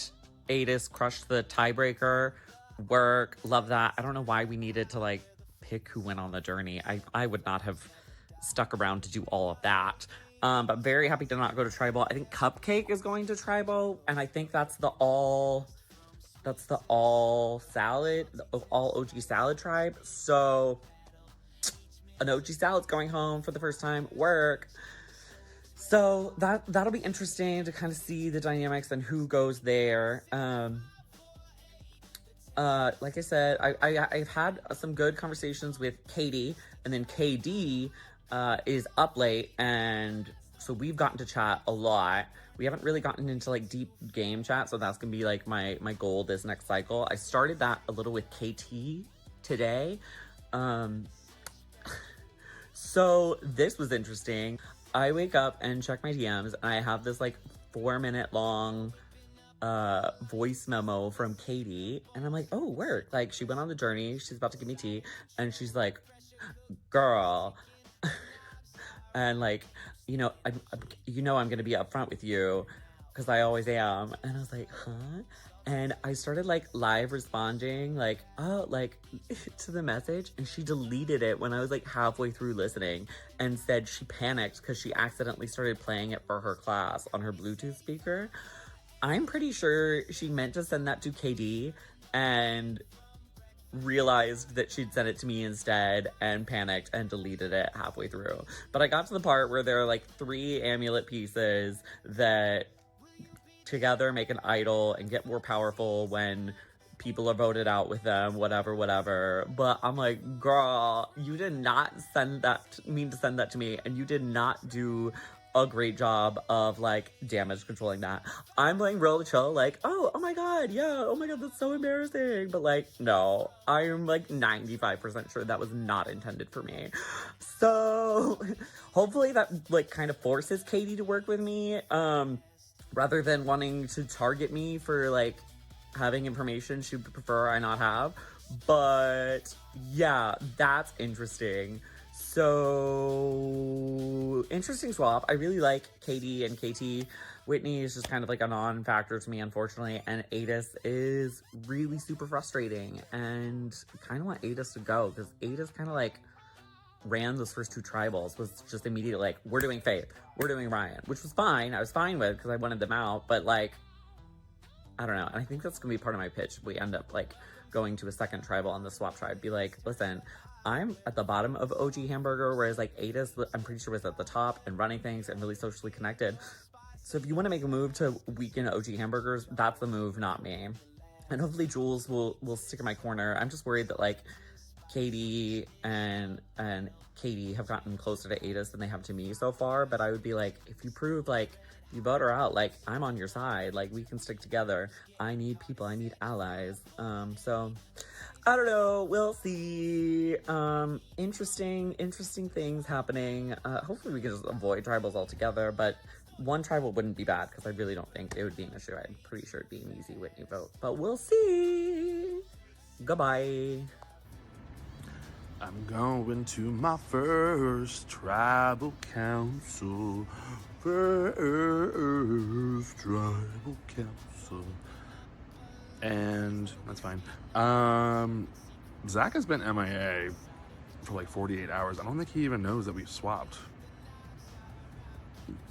Adis crushed the tiebreaker, work. Love that. I don't know why we needed to like pick who went on the journey. I would not have stuck around to do all of that. But very happy to not go to tribal. I think Cupcake is going to tribal, and I think that's the all OG salad tribe. So an OG Salad's going home for the first time, work. So that'll be interesting to kind of see the dynamics and who goes there. Like I said, I've had some good conversations with Katie, and then KD is up late, and so we've gotten to chat a lot. We haven't really gotten into like deep game chat, so that's gonna be like my goal this next cycle. I started that a little with KT today. So this was interesting. I wake up and check my DMs, and I have this like 4-minute long voice memo from Katie, and I'm like, oh, work. Like, she went on the journey, she's about to give me tea, and she's like, girl, and like, you know, I'm gonna be upfront with you, because I always am. And I was like, huh? And I started like live responding, like, oh, like to the message, and she deleted it when I was like halfway through listening, and said she panicked because she accidentally started playing it for her class on her Bluetooth speaker. I'm pretty sure she meant to send that to KD and realized that she'd sent it to me instead and panicked and deleted it halfway through. But I got to the part where there are like 3 amulet pieces that together make an idol and get more powerful when people are voted out with them, whatever. But I'm like, girl, you did not mean to send that to me, and you did not do a great job of like damage controlling that. I'm playing real chill, like, oh my god, yeah, oh my god, that's so embarrassing. But like, no, I'm like 95% sure that was not intended for me. So hopefully that like kind of forces Katie to work with me, rather than wanting to target me for like having information she'd prefer I not have. But yeah, that's interesting. So, interesting swap. I really like Katie and KT. Whitney is just kind of like a non-factor to me, unfortunately. And Adis is really super frustrating. And I kind of want Adis to go, because Adis kind of like ran those first 2 tribals, was just immediately like, we're doing Faith, we're doing Ryan, which was fine. I was fine with, because I wanted them out. But like, I don't know. And I think that's going to be part of my pitch. We end up like going to a second tribal on the swap tribe. Be like, listen, I'm at the bottom of OG Hamburger, whereas like Ada's, I'm pretty sure, was at the top and running things and really socially connected. So if you want to make a move to weaken OG Hamburgers, that's the move, not me. And hopefully Jules will stick in my corner. I'm just worried that like Katie and Katie have gotten closer to Adis than they have to me so far. But I would be like, if you prove like, you vote her out, like, I'm on your side, like, we can stick together. I need people, I need allies. So I don't know, we'll see. Interesting things happening. Hopefully we can just avoid tribals altogether, but one tribal wouldn't be bad, because I really don't think it would be an issue. I'm pretty sure it'd be an easy Whitney vote, but we'll see. Goodbye. I'm going to my first tribal council. First tribal council. And that's fine. Zach has been MIA for like 48 hours. I don't think he even knows that we've swapped.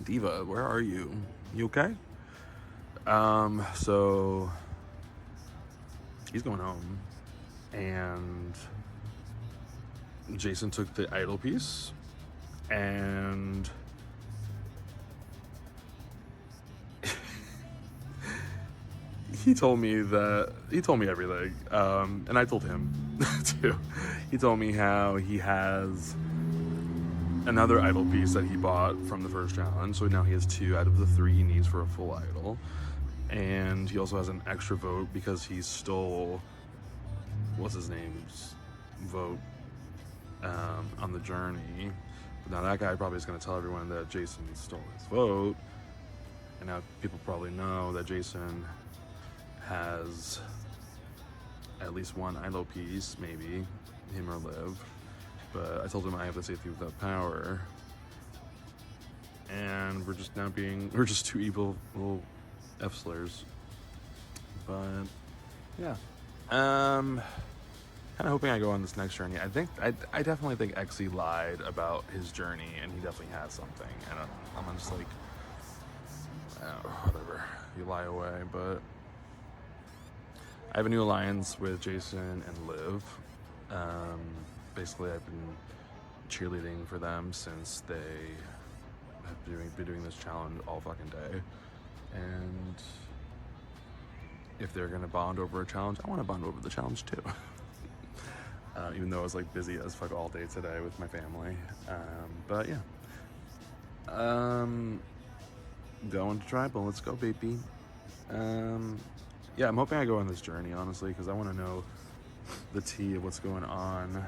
Diva, where are you? You okay? So he's going home, and Jason took the idol piece, and he told me everything, and I told him too. He told me how he has another idol piece that he bought from the first challenge, so now he has 2 out of the 3 he needs for a full idol, and he also has an extra vote because he stole what's his name's vote on the journey. But now that guy probably is going to tell everyone that Jason stole his vote, and now people probably know that Jason has at least 1 idol piece, maybe him or Liv. But I told him I have the safety without power, and we're just 2 evil little F-slurs. But yeah, kind of hoping I go on this next journey. I definitely think Xe lied about his journey, and he definitely has something. And I'm just like, whatever, you lie away. But I have a new alliance with Jason and Liv. Basically, I've been cheerleading for them since they have been doing this challenge all fucking day. And if they're gonna bond over a challenge, I want to bond over the challenge too. Even though I was like busy as fuck all day today with my family. But yeah. Going to tribal, let's go, baby. Yeah, I'm hoping I go on this journey, honestly, because I want to know the tea of what's going on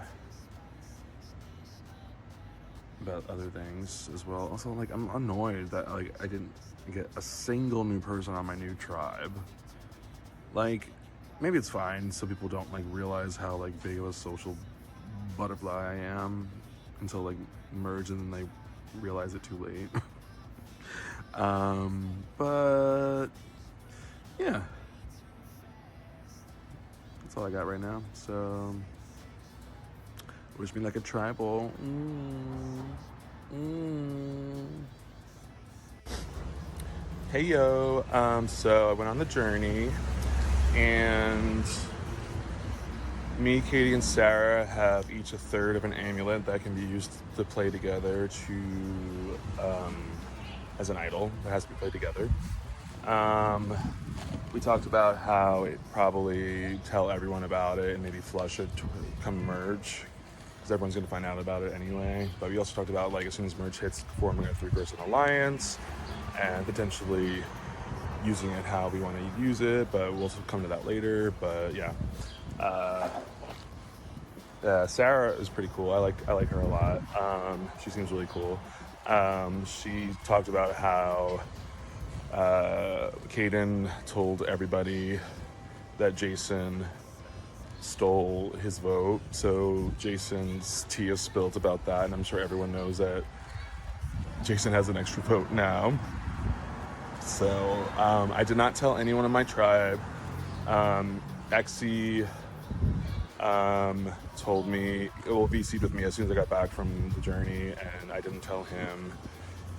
about other things as well. Also, like, I'm annoyed that like I didn't get a single new person on my new tribe. Like, maybe it's fine so people don't like realize how like big of a social butterfly I am until like merge and then they realize it too late. But yeah, that's all I got right now. So wish me like a tribal. Hey yo, so I went on the journey, and me, Katie, and Sarah have each a third of an amulet that can be used to play together as an idol that has to be played together. We talked about how it probably tell everyone about it and maybe flush it to come merge, because everyone's going to find out about it anyway. But we also talked about, like, as soon as merge hits, forming a 3-person alliance and potentially using it how we want to use it, but we'll come to that later. But yeah, Sarah is pretty cool. I like her a lot. She seems really cool. She talked about how Caden told everybody that Jason stole his vote, so Jason's tea is spilled about that, and I'm sure everyone knows that Jason has an extra vote now. So I did not tell anyone in my tribe. Exy told me, well, VC'd with me as soon as I got back from the journey, and I didn't tell him.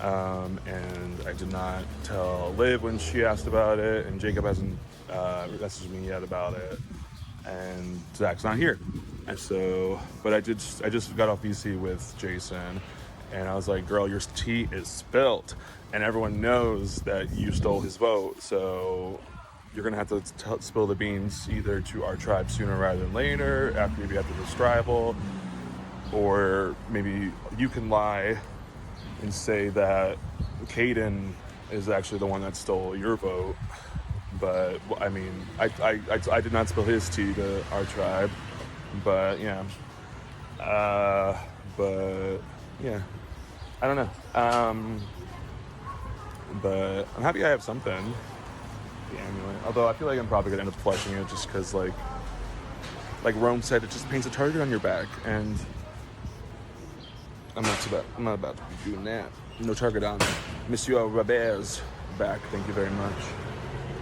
And I did not tell Liv when she asked about it, and Jacob hasn't messaged me yet about it, and Zach's not here. And so, but I just got off VC with Jason, and I was like, girl, your tea is spilled, and everyone knows that you stole his vote, so you're gonna have to spill the beans either to our tribe sooner rather than later, after maybe after this tribal, or maybe you can lie and say that Caden is actually the one that stole your vote. But I mean, I did not spill his tea to our tribe, but yeah, but yeah, I don't know. But I'm happy I have something. The amulet. Although I feel like I'm probably gonna end up flushing it just because, like Rome said, it just paints a target on your back, and I'm not about to be doing that. No target on Monsieur Robert's back. Thank you very much.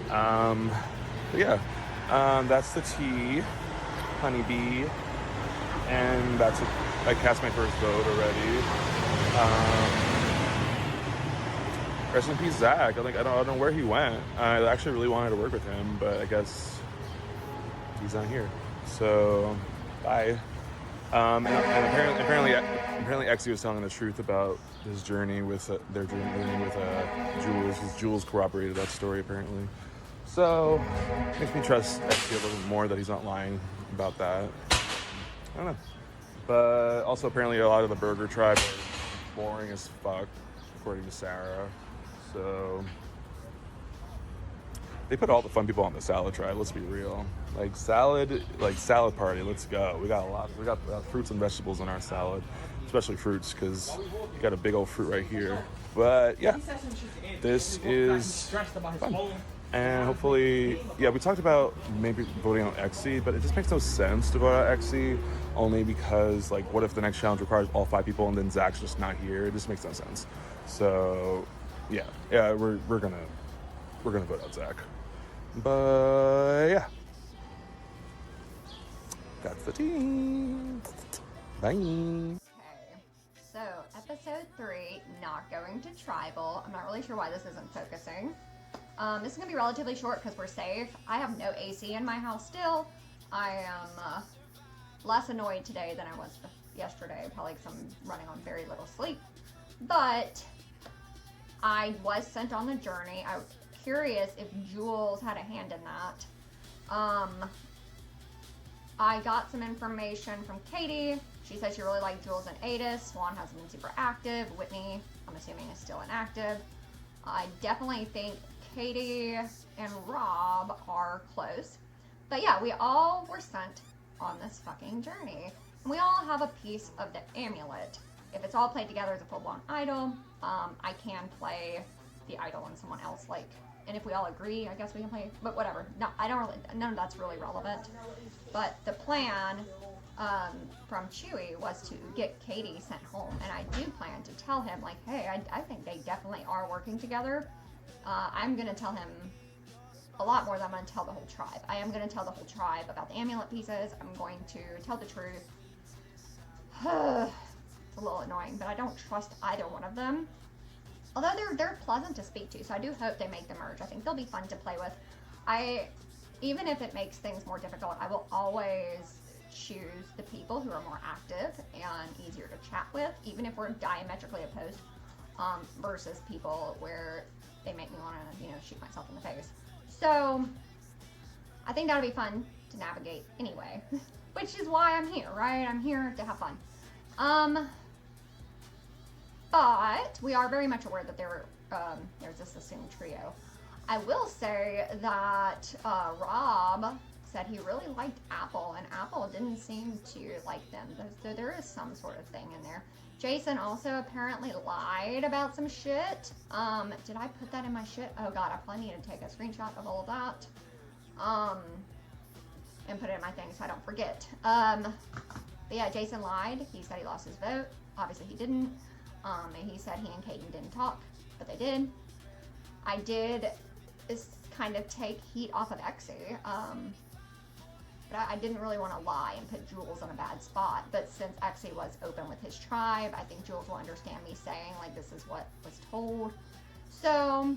But yeah, that's the tea, honeybee, and that's it. I cast my first vote already. Rest in peace, Zach. I don't know where he went. I actually really wanted to work with him, but I guess he's not here. So, bye. And apparently, Exy was telling the truth about his journey with their journey with Jules. Because Jules corroborated that story apparently. So, makes me trust Exy a little more that he's not lying about that. I don't know. But also, apparently, a lot of the burger tribe are boring as fuck, according to Sarah. So they put all the fun people on the salad tribe. Let's be real. Like salad party. Let's go. We got fruits and vegetables in our salad, especially fruits because you got a big old fruit right here. But yeah, this is fun. And hopefully, yeah, we talked about maybe voting on Exy, but it just makes no sense to vote on Exy only because, like, what if the next challenge requires all 5 people and then Zach's just not here? It just makes no sense. So yeah, we're gonna vote out Zach. But yeah, that's the team. Bye. Okay, so episode 3, not going to tribal. I'm not really sure why this isn't focusing. This is gonna be relatively short because we're safe. I have no AC in my house still. I am less annoyed today than I was yesterday, probably because I'm running on very little sleep. But I was sent on the journey. I was curious if Jules had a hand in that. I got some information from Katie. She said she really liked Jules and Ada. Swan hasn't been super active. Whitney, I'm assuming, is still inactive. I definitely think Katie and Rob are close. But yeah, we all were sent on this fucking journey. And we all have a piece of the amulet. If it's all played together as a full-blown idol, I can play the idol and someone else, like, and if we all agree, I guess we can play, but whatever. No, I don't really, none of that's really relevant. But the plan from Chewy was to get Katie sent home, and I do plan to tell him, like, hey, I think they definitely are working together. I'm going to tell him a lot more than I'm going to tell the whole tribe. I am going to tell the whole tribe about the amulet pieces. I'm going to tell the truth. It's a little annoying, but I don't trust either one of them. Although they're pleasant to speak to, so I do hope they make the merge. I think they'll be fun to play with. Even if it makes things more difficult, I will always choose the people who are more active and easier to chat with, even if we're diametrically opposed, versus people where they make me want to, shoot myself in the face. So I think that'll be fun to navigate anyway, which is why I'm here, right? I'm here to have fun. But we are very much aware that there's this assumed trio. I will say that Rob said he really liked Apple, and Apple didn't seem to like them. So there is some sort of thing in there. Jason also apparently lied about some shit. Did I put that in my shit? Oh god, I probably need to take a screenshot of all of that. And put it in my thing so I don't forget. But yeah, Jason lied. He said he lost his vote. Obviously he didn't. And he said he and Caden didn't talk, but they did. I did kind of take heat off of Exy. But I didn't really want to lie and put Jules in a bad spot. But since Exy was open with his tribe, I think Jules will understand me saying, like, this is what was told. So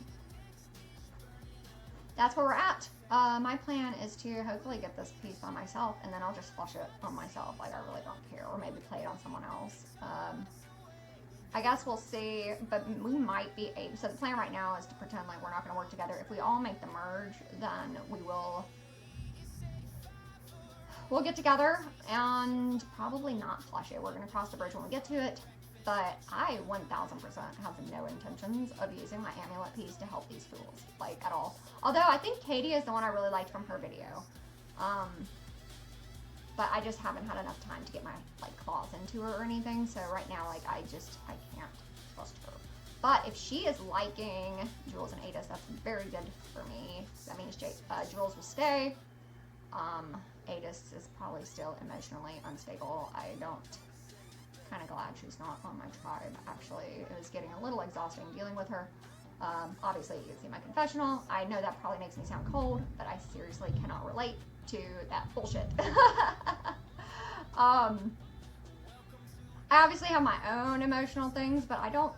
that's where we're at. My plan is to hopefully get this piece on myself, and then I'll just flush it on myself. Like, I really don't care. Or maybe play it on someone else. I guess we'll see, but we might be able. So the plan right now is to pretend like we're not going to work together. If we all make the merge, then we'll get together and probably not flush it. We're going to cross the bridge when we get to it. But I 1000% have no intentions of using my amulet piece to help these fools, like, at all. Although I think Katie is the one I really liked from her video. But I just haven't had enough time to get my, like, claws into her or anything. So right now, like, I can't trust her. But if she is liking Jules and Ada, that's very good for me. That means Jules will stay. Adis is probably still emotionally unstable. Kind of glad she's not on my tribe, actually. It was getting a little exhausting dealing with her. Obviously, you can see my confessional. I know that probably makes me sound cold, but I seriously cannot relate to that bullshit. I obviously have my own emotional things, but I don't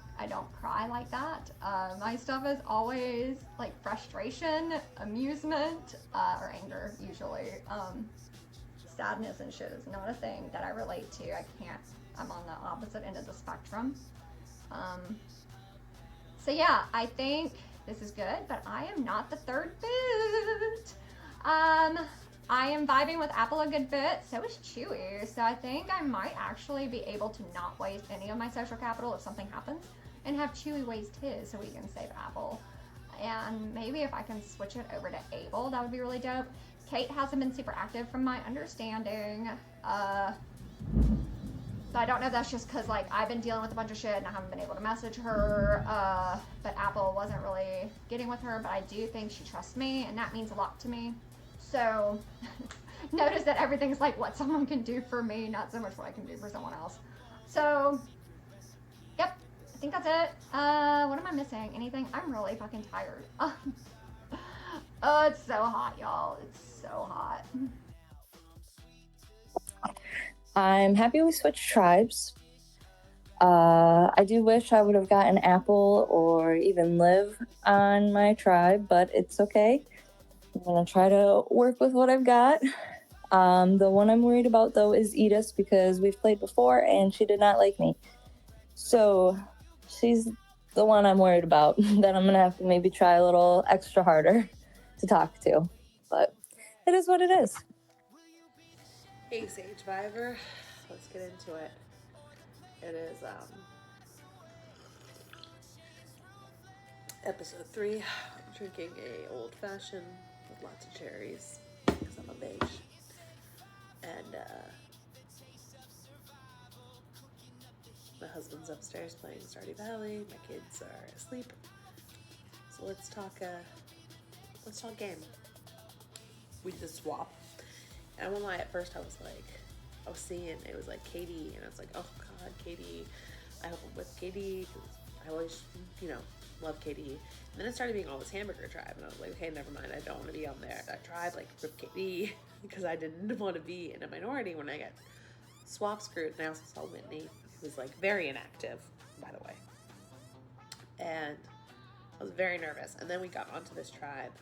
cry like that. My stuff is always like frustration, amusement, or anger usually. Sadness and shit is not a thing that I relate to. I'm on the opposite end of the spectrum. So yeah, I think this is good, but I am not the third boot. I am vibing with Apple a good bit, so is Chewy. So I think I might actually be able to not waste any of my social capital if something happens, and have Chewy waste his so we can save Apple. And maybe if I can switch it over to Abel, that would be really dope. Kate hasn't been super active from my understanding. So I don't know if that's just because, like, I've been dealing with a bunch of shit and I haven't been able to message her, but Apple wasn't really getting with her, but I do think she trusts me, and that means a lot to me. So notice that everything's like what someone can do for me, not so much what I can do for someone else. So, yep, I think that's it. What am I missing? Anything? I'm really fucking tired. Oh, it's so hot, y'all. It's so hot. I'm happy we switched tribes. I do wish I would have gotten Apple or even Liv on my tribe, but it's okay. I'm gonna try to work with what I've got. The one I'm worried about, though, is Edith, because we've played before and she did not like me. So she's the one I'm worried about, that I'm going to have to maybe try a little extra harder to talk to. But it is what it is. Hey, Sagevivor, let's get into it. It is episode 3. I'm drinking a old fashioned with lots of cherries because I'm a beige. And my husband's upstairs playing Stardew Valley. My kids are asleep. So let's talk game. We did a swap. And I won't lie, at first I was seeing it was like Katie, and I was like, oh god, Katie. I hope I'm with Katie, because I always, love Katie. And then it started being all this hamburger tribe, and I was like, okay, never mind, I don't want to be on there. That tribe, rip Katie, because I didn't want to be in a minority when I got swap screwed. And I also saw Whitney, who was very inactive, by the way. And I was very nervous. And then we got onto this tribe,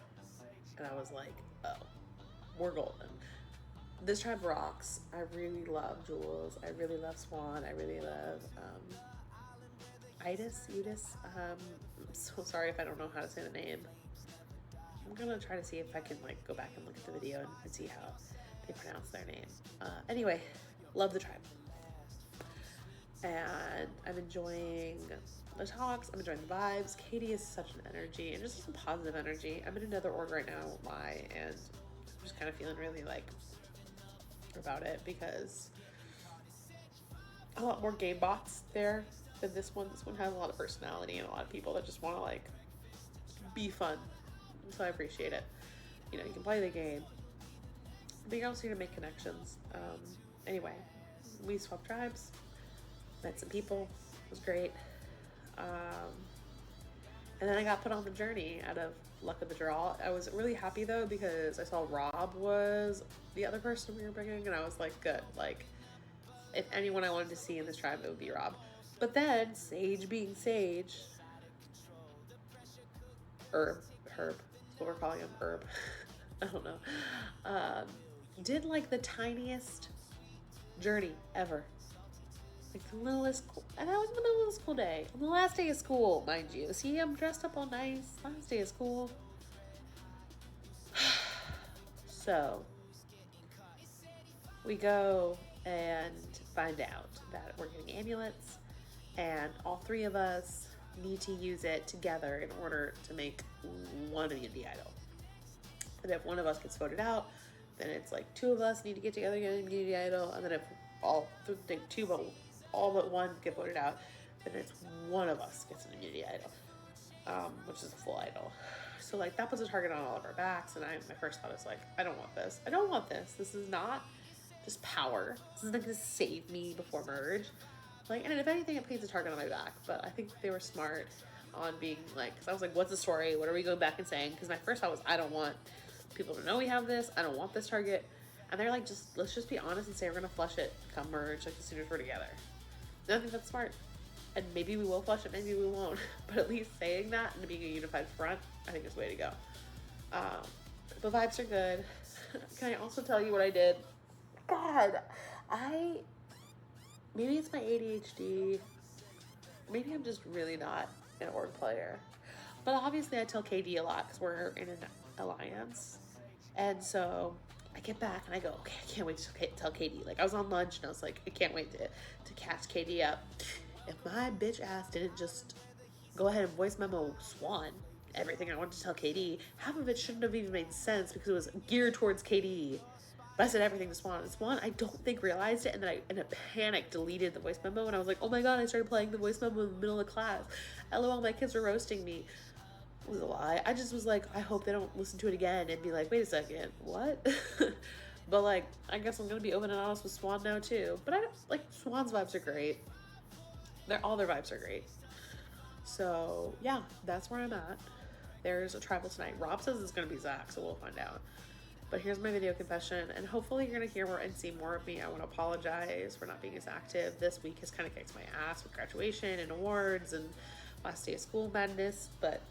and I was like, oh, we're golden. This tribe rocks. I really love Jules. I really love Swan. I really love Eudice. I'm so sorry if I don't know how to say the name. I'm gonna try to see if I can go back and look at the video and see how they pronounce their name. Anyway, love the tribe. And I'm enjoying the talks. I'm enjoying the vibes. Katie is such an energy, and just some positive energy. I'm in another org right now, I won't lie, and I'm just kind of feeling really about it, because a lot more game bots there than this one. This one has a lot of personality and a lot of people that just want to be fun. So I appreciate it. You can play the game, but you also need to make connections. Anyway, we swapped tribes, met some people. It was great. And then I got put on the journey out of luck of the draw. I was really happy though, because I saw Rob was the other person we were bringing, and I was like, good. If anyone I wanted to see in this tribe, it would be Rob. But then Sage, being Sage, Herb, that's what we're calling him, Herb. I don't know. Did the tiniest journey ever. The littlest, and that was the middle of the school day. On the last day of school, mind you. See, I'm dressed up all nice. Last day of school. So, we go and find out that we're getting amulets, and all 3 of us need to use it together in order to make one immunity idol. And if one of us gets voted out, then it's 2 of us need to get together and get an immunity idol, and then if all but one get voted out, then it's one of us gets an immunity idol, which is a full idol. So that puts a target on all of our backs, and my first thought is I don't want this. I don't want this. This is not just power. This isn't gonna save me before merge. And if anything, it paints a target on my back. But I think they were smart on being because I was what's the story? What are we going back and saying? Because my first thought was, I don't want people to know we have this. I don't want this target. And they're let's just be honest and say we're gonna flush it come merge as soon as we're together. And I think that's smart. And maybe we will flush it, maybe we won't. But at least saying that and being a unified front, I think is the way to go. The vibes are good. Can I also tell you what I did? God, maybe it's my ADHD. Maybe I'm just really not an org player. But obviously I tell KD a lot because we're in an alliance. And so I get back and I go, okay, I can't wait to tell Katie. I was on lunch and I was like, I can't wait to catch Katie up. If my bitch ass didn't just go ahead and voice memo Swan everything I wanted to tell Katie, half of it shouldn't have even made sense because it was geared towards Katie. But I said everything to Swan, and Swan, I don't think realized it, and then I, in a panic, deleted the voice memo, and I was like, oh my god, I started playing the voice memo in the middle of class. LOL, my kids were roasting me. It was a lie. I just was like, I hope they don't listen to it again and be like, wait a second, what? But I guess I'm gonna be open and honest with Swan now too. But I don't, Swan's vibes are great. All their vibes are great. So yeah, that's where I'm at. There's a tribal tonight. Rob says it's gonna be Zach, so we'll find out. But here's my video confession, and hopefully you're gonna hear more and see more of me. I want to apologize for not being as active. This week has kind of kicked my ass with graduation and awards and last day of school madness, but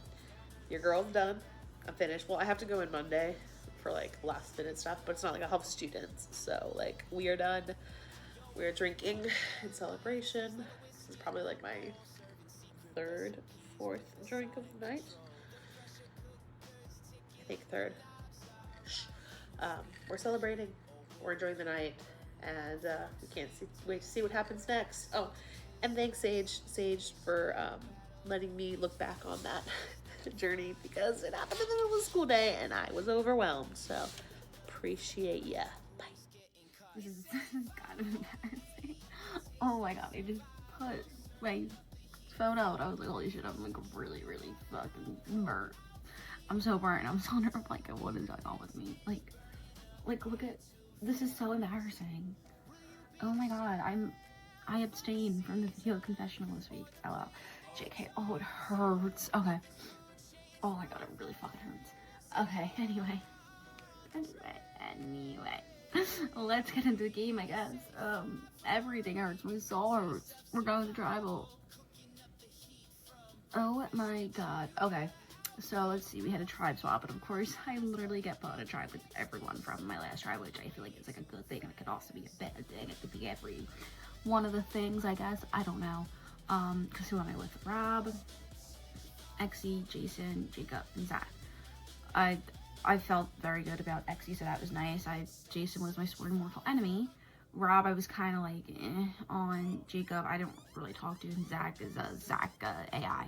your girl's done. I'm finished. Well, I have to go in Monday for like last minute stuff, but it's not like I have students. So like we are done. We are drinking in celebration. This is probably like my third, fourth drink of the night. I think third. We're celebrating. We're enjoying the night, and we can't wait to see what happens next. Oh, and thanks Sage for letting me look back on that journey, because it happened in the middle of the school day and I was overwhelmed. So appreciate ya. Bye. This is kind of embarrassing. Oh my god, I just put my phone out. I was like, holy shit, I'm like really, really fucking burnt. I'm so burnt. I'm so nervous. Like, what is going on with me? Like, look at, this is so embarrassing. Oh my god, I abstained from the video confessional this week. LOL. JK, oh, it hurts. Okay. Oh my god, it really fucking hurts. Okay, anyway. Let's get into the game, I guess. Everything hurts. My soul hurts. We're going to tribal. Oh my god. Okay. So let's see, we had a tribe swap, and of course I literally get put on a tribe with everyone from my last tribe, which I feel like is like a good thing, and it could also be a bad thing. It could be every one of the things, I guess. I don't know. Because who am I with? Rob, Exie, Jason, Jacob, and Zach. I felt very good about Exie, so that was nice. Jason was my sworn mortal enemy. Rob, I was kind of like on. Jacob, I don't really talk to. And Zach is a AI.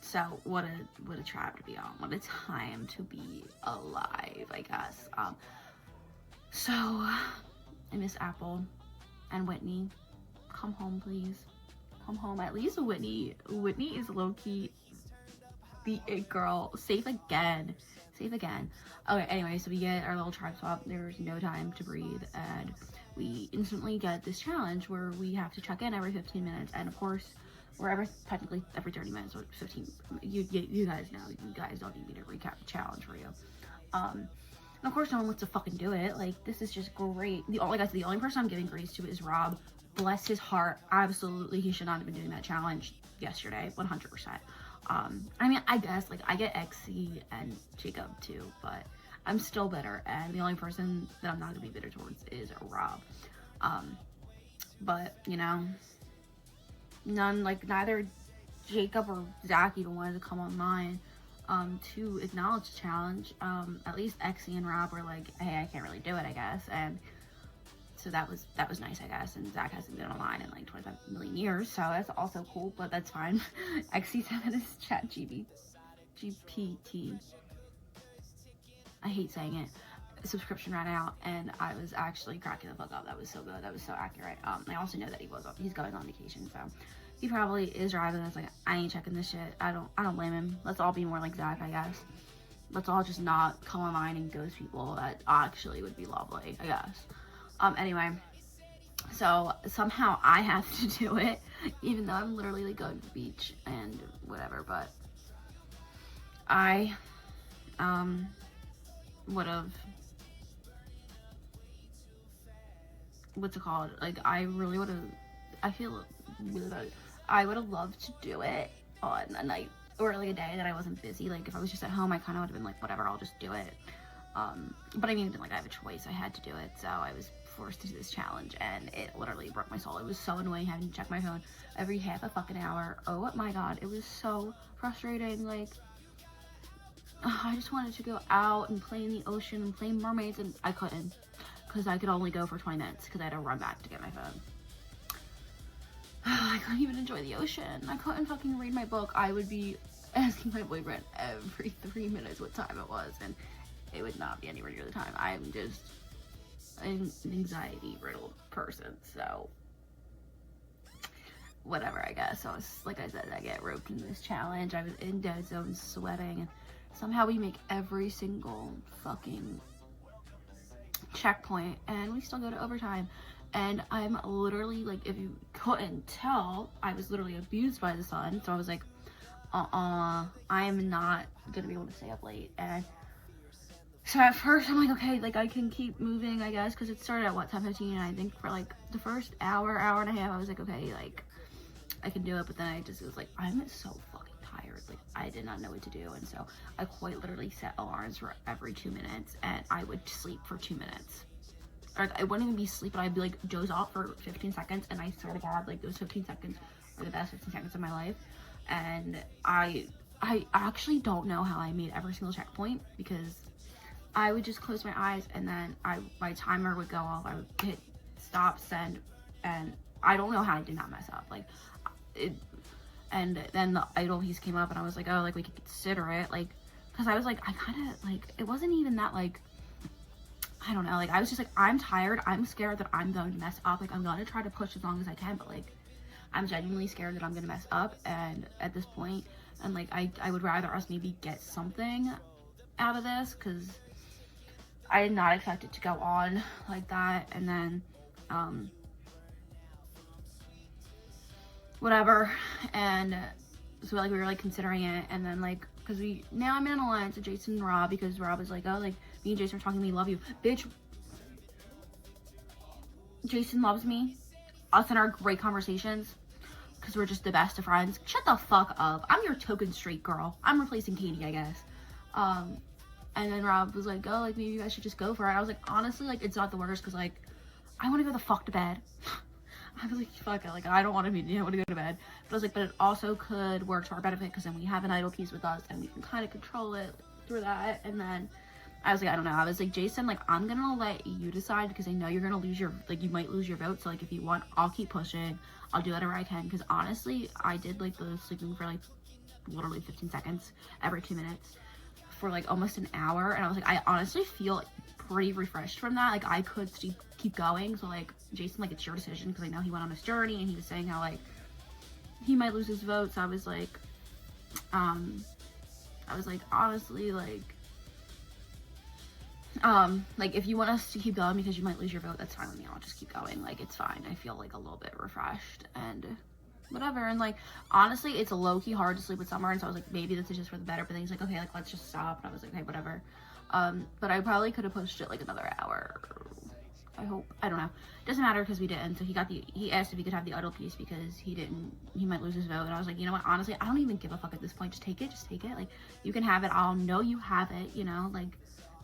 So what a tribe to be on. What a time to be alive, I guess. So I miss Apple and Whitney. Come home, please. Come home. At least Whitney is low-key the it girl. Safe again. Okay, anyway, so we get our little tribe swap. There's no time to breathe, and we instantly get this challenge where we have to check in every 15 minutes, and of course, we're technically every 30 minutes or 15. You guys know. You guys don't need me to recap the challenge for you. And of course, no one wants to fucking do it. Like, this is just great. The only person I'm giving grace to is Rob. Bless his heart. Absolutely, he should not have been doing that challenge yesterday. 100%. I mean, I guess, like, I get Exie and Jacob too, but I'm still bitter, and the only person that I'm not gonna be bitter towards is Rob. But, you know, neither Jacob or Zach even wanted to come online, to acknowledge the challenge. At least Exie and Rob were like, hey, I can't really do it, I guess, and so that was nice, I guess. And Zach hasn't been online in like 25 million years, so that's also cool, but that's fine. Exie said that his chat GPT, I hate saying it, subscription ran out, and I was actually cracking the fuck up. That was so good. That was so accurate. I also know that he's going on vacation, so he probably is driving. I was like, I ain't checking this shit. I don't blame him. Let's all be more like Zach, I guess. Let's all just not come online and ghost people. That actually would be lovely, I guess. Anyway, so somehow I have to do it, even though I'm literally like going to the beach and whatever, but I would have, what's it called, like, I really would have, I feel really bad. I would have loved to do it on a night or like a day that I wasn't busy. Like, if I was just at home, I kind of would have been like, whatever, I'll just do it. But I mean, like, I have a choice. I had to do it, so I was forced to do this challenge, and it literally broke my soul. It was so annoying having to check my phone every half a fucking hour. Oh my god, it was so frustrating. Like, I just wanted to go out and play in the ocean and play mermaids, and I couldn't, because I could only go for 20 minutes because I had to run back to get my phone. I couldn't even enjoy the ocean. I couldn't fucking read my book. I would be asking my boyfriend every 3 minutes what time it was, and it would not be anywhere near the time. I'm just an anxiety-riddled person, so whatever, I guess. So, like I said, I get roped in this challenge. I was in dead zone sweating, and somehow we make every single fucking checkpoint, and we still go to overtime. And I'm literally, like, if you couldn't tell, I was literally abused by the sun. So I was like, I'm not gonna be able to stay up late. And so at first I'm like, okay, like, I can keep moving, I guess, because it started at what, 10:15, and I think for like the first hour and a half, I was like, okay, like, I can do it. But then I just was like, I'm so fucking tired. Like, I did not know what to do. And so I quite literally set alarms for every 2 minutes, and I would sleep for 2 minutes. Or I wouldn't even be sleeping. I'd be like doze off for 15 seconds, and I swear to God, like those 15 seconds were the best 15 seconds of my life. And I actually don't know how I made every single checkpoint, because I would just close my eyes, and then my timer would go off. I would hit stop, send, and I don't know how I did not mess up. Like, and then the idol piece came up, and I was like, oh, like we could consider it, like, because I was like, I kind of like, it wasn't even that, like, I don't know, like, I was just like, I'm tired, I'm scared that I'm going to mess up, like, I'm gonna try to push as long as I can, but like, I'm genuinely scared that I'm gonna mess up. And at this point, and like, I would rather us maybe get something out of this, because I did not expect it to go on like that. And then whatever, and so like we were like considering it, and then like, because now I'm in an alliance with Jason and Rob, because Rob was like, oh, like, me and Jason are talking to me, love you, bitch. Jason loves me, us and our great conversations, because we're just the best of friends. Shut the fuck up. I'm your token straight girl. I'm replacing Katie, I guess. And then Rob was like, oh, like, maybe you guys should just go for it. I was like, honestly, like, it's not the worst, because like, I want to go the fuck to bed. I was like, fuck it, like, I don't want to go to bed. But I was like, but it also could work to our benefit, because then we have an idol piece with us, and we can kind of control it through that. And then I was like, I don't know. I was like, Jason, like, I'm gonna let you decide, because I know you're gonna lose your, like, you might lose your vote. So like, if you want, I'll keep pushing. I'll do whatever I can, because honestly, I did like the sleeping for like literally 15 seconds every 2 minutes for like almost an hour, and I was like, I honestly feel pretty refreshed from that. Like, I could keep going. So like, Jason, like, it's your decision, because I know he went on his journey, and he was saying how like he might lose his vote. So I was like honestly, like, if you want us to keep going because you might lose your vote, that's fine with me. I'll just keep going. Like, it's fine. I feel like a little bit refreshed and whatever. And like, honestly, it's low-key hard to sleep with Summer, and so I was like, maybe this is just for the better. But then he's like, okay, like, let's just stop. And I was like, okay, whatever. But I probably could have pushed it like another hour. I hope. I don't know. Doesn't matter, because we didn't. So he asked if he could have the idol piece, because he might lose his vote. And I was like, you know what, honestly, I don't even give a fuck at this point. Just take it. Like, you can have it. I'll know you have it, you know, like,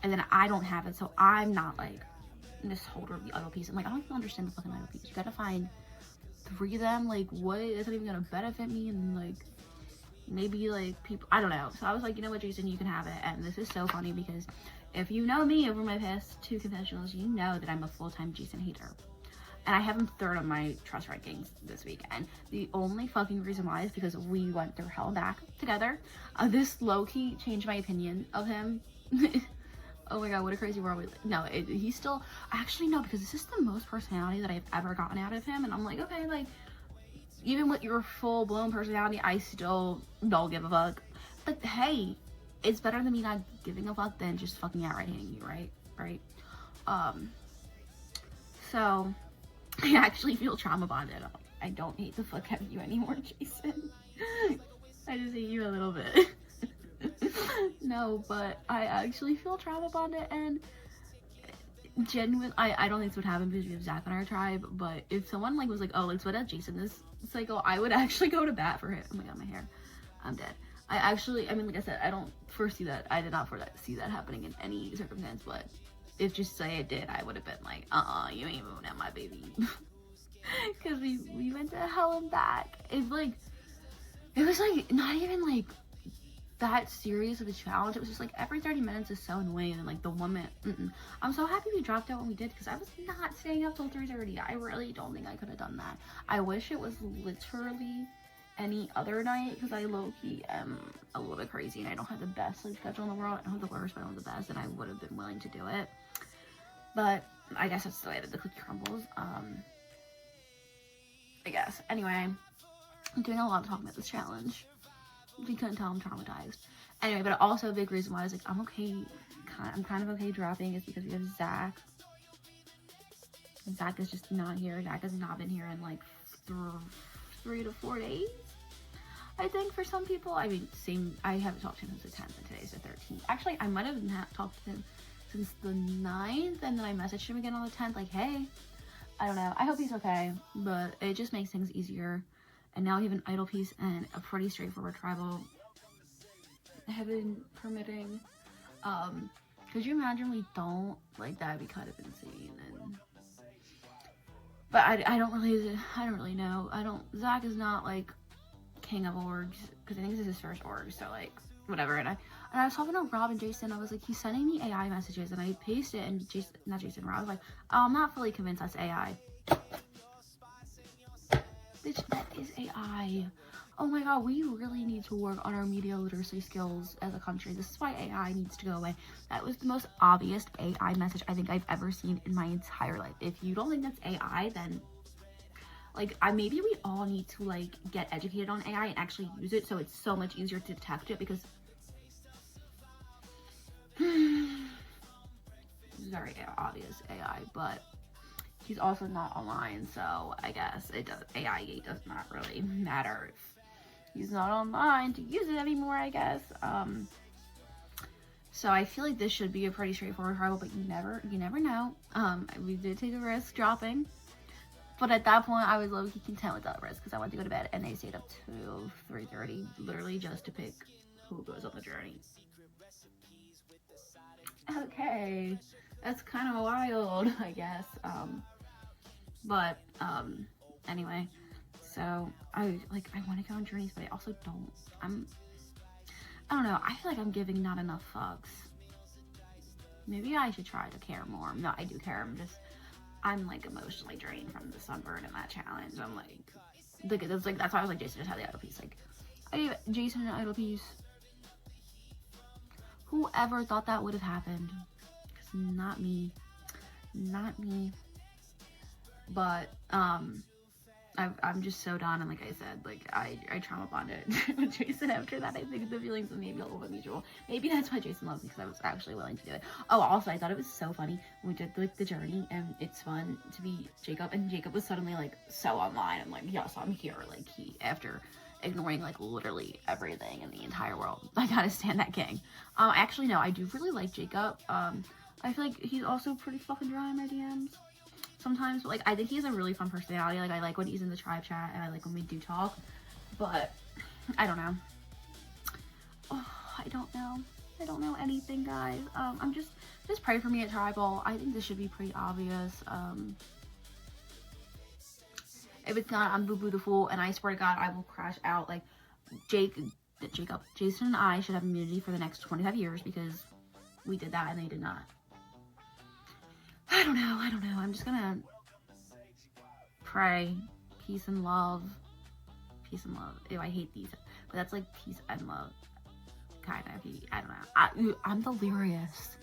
and then I don't have it, so I'm not like this holder of the idol piece. I'm like, I don't even understand the fucking idol piece. You gotta find 3 of them. Like, what is it even gonna benefit me? And like, maybe like people, I don't know. So I was like, you know what, Jason, you can have it. And this is so funny, because if you know me over my past 2 confessionals, you know that I'm a full-time Jason hater. And I have him 3rd on my trust rankings this week. And the only fucking reason why is because we went through hell and back together. This low-key changed my opinion of him. Oh my god, what a crazy world we live. No, he's still, actually no, because this is the most personality that I've ever gotten out of him. And I'm like, okay, like, even with your full-blown personality, I still don't give a fuck. But hey, it's better than me not giving a fuck than just fucking outright hating you, right? So I actually feel trauma bonded. I don't hate the fuck out of you anymore, Jason. I just hate you a little bit. No, but I actually feel trauma bonded, and genuine. I don't think this would happen because we have Zach on our tribe, but if someone like was like, oh, let's put out Jason this cycle, I would actually go to bat for him. Oh my god, my hair. I'm dead. I mean, like I said, I don't foresee that. I did not see that happening in any circumstance, but if just say it did, I would have been like, you ain't moving out my baby. Because we went to hell and back. It was like not even like that serious of a challenge. It was just like every 30 minutes is so annoying, and like the woman, I'm so happy we dropped out when we did, because I was not staying up till 3:30. I really don't think I could have done that. I wish it was literally any other night, because I low-key am a little bit crazy, and I don't have the best sleep schedule in the world. I don't have the worst, but I don't have the best, and I would have been willing to do it. But I guess that's the way that the cookie crumbles. I guess. Anyway, I'm doing a lot of talking about this challenge. If you couldn't tell, I'm traumatized. Anyway, but also a big reason why I was like, I'm kind of okay dropping is because we have Zach. And Zach is just not here. Zach has not been here in like 3 to 4 days, I think, for some people. I mean, I haven't talked to him since the 10th, and today's the 13th. Actually, I might have not talked to him since the 9th, and then I messaged him again on the 10th, like, hey, I don't know. I hope he's okay, but it just makes things easier. And now we have an idol piece and a pretty straightforward tribal heaven permitting. Could you imagine we don't? Like, that'd be kind of insane. And but I don't really know. Zach is not like king of orgs, because I think this is his first org, so like whatever. And I was talking to Rob and Jason. I was like, he's sending me AI messages, and I pasted it, and Rob was like, oh, I'm not fully convinced that's AI. Bitch, that is AI. Oh my god, we really need to work on our media literacy skills as a country. This is why AI needs to go away. That was the most obvious AI message I think I've ever seen in my entire life. If you don't think that's AI, then like maybe we all need to like get educated on AI and actually use it, so it's so much easier to detect it, because it's very obvious AI, but he's also not online, so I guess AI does not really matter if he's not online to use it anymore, I guess. So I feel like this should be a pretty straightforward tribal, but you never know. We did take a risk dropping, but at that point I was low-key content with that risk, because I wanted to go to bed, and they stayed up till 3:30 literally just to pick who goes on the journey. Okay, that's kind of wild, I guess. But anyway, so I want to go on journeys, but I also don't. I don't know. I feel like I'm giving not enough fucks. Maybe I should try to care more. No, I do care. I'm like emotionally drained from the sunburn and that challenge. I'm like that's why I was like, Jason just had the idle piece. Like, I gave Jason an idle piece. Whoever thought that would have happened? Because not me. But I'm just so done, and like I said, like I trauma bonded with Jason after that. I think the feelings were maybe a little bit mutual. Maybe that's why Jason loves me, because I was actually willing to do it. Oh, also I thought it was so funny when we did like the journey, and it's fun to be Jacob, and Jacob was suddenly like so online. I'm like, yes, I'm here. Like, he, after ignoring like literally everything in the entire world, I gotta stand that king. Actually no, I do really like Jacob. I feel like he's also pretty fucking dry in my DMs sometimes, but like I think he has a really fun personality. Like, I like when he's in the tribe chat, and I like when we do talk, but I don't know. Oh, I don't know anything, guys. I'm just pray for me at tribal. I think this should be pretty obvious. If it's not, I'm boo-boo the fool, and I swear to God, I will crash out. Like, Jacob, Jason and I should have immunity for the next 25 years, because we did that and they did not. I don't know. I'm just gonna pray. Peace and love. Ew, I hate these, but that's like peace and love. Kind of. I don't know. I'm delirious.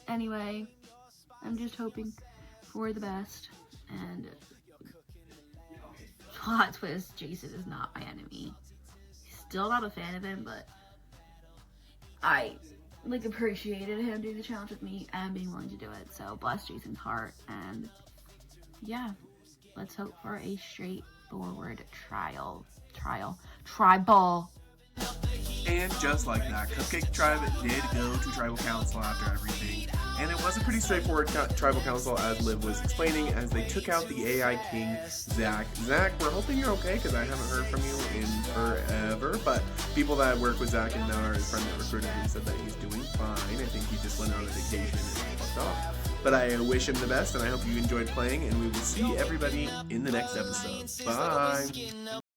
Anyway, I'm just hoping for the best, and plot twist, Jason is not my enemy. Still not a fan of him, but I like appreciated him doing the challenge with me and being willing to do it. So bless Jason's heart, and yeah, let's hope for a straightforward tribal. And just like that, Cupcake Tribe did go to Tribal Council after everything. And it was a pretty straightforward Tribal Council, as Liv was explaining, as they took out the AI King, Zach. Zach, we're hoping you're okay, because I haven't heard from you in forever. But people that work with Zach and now our friend that recruited him said that he's doing fine. I think he just went on a vacation and fucked off. But I wish him the best, and I hope you enjoyed playing, and we will see everybody in the next episode. Bye!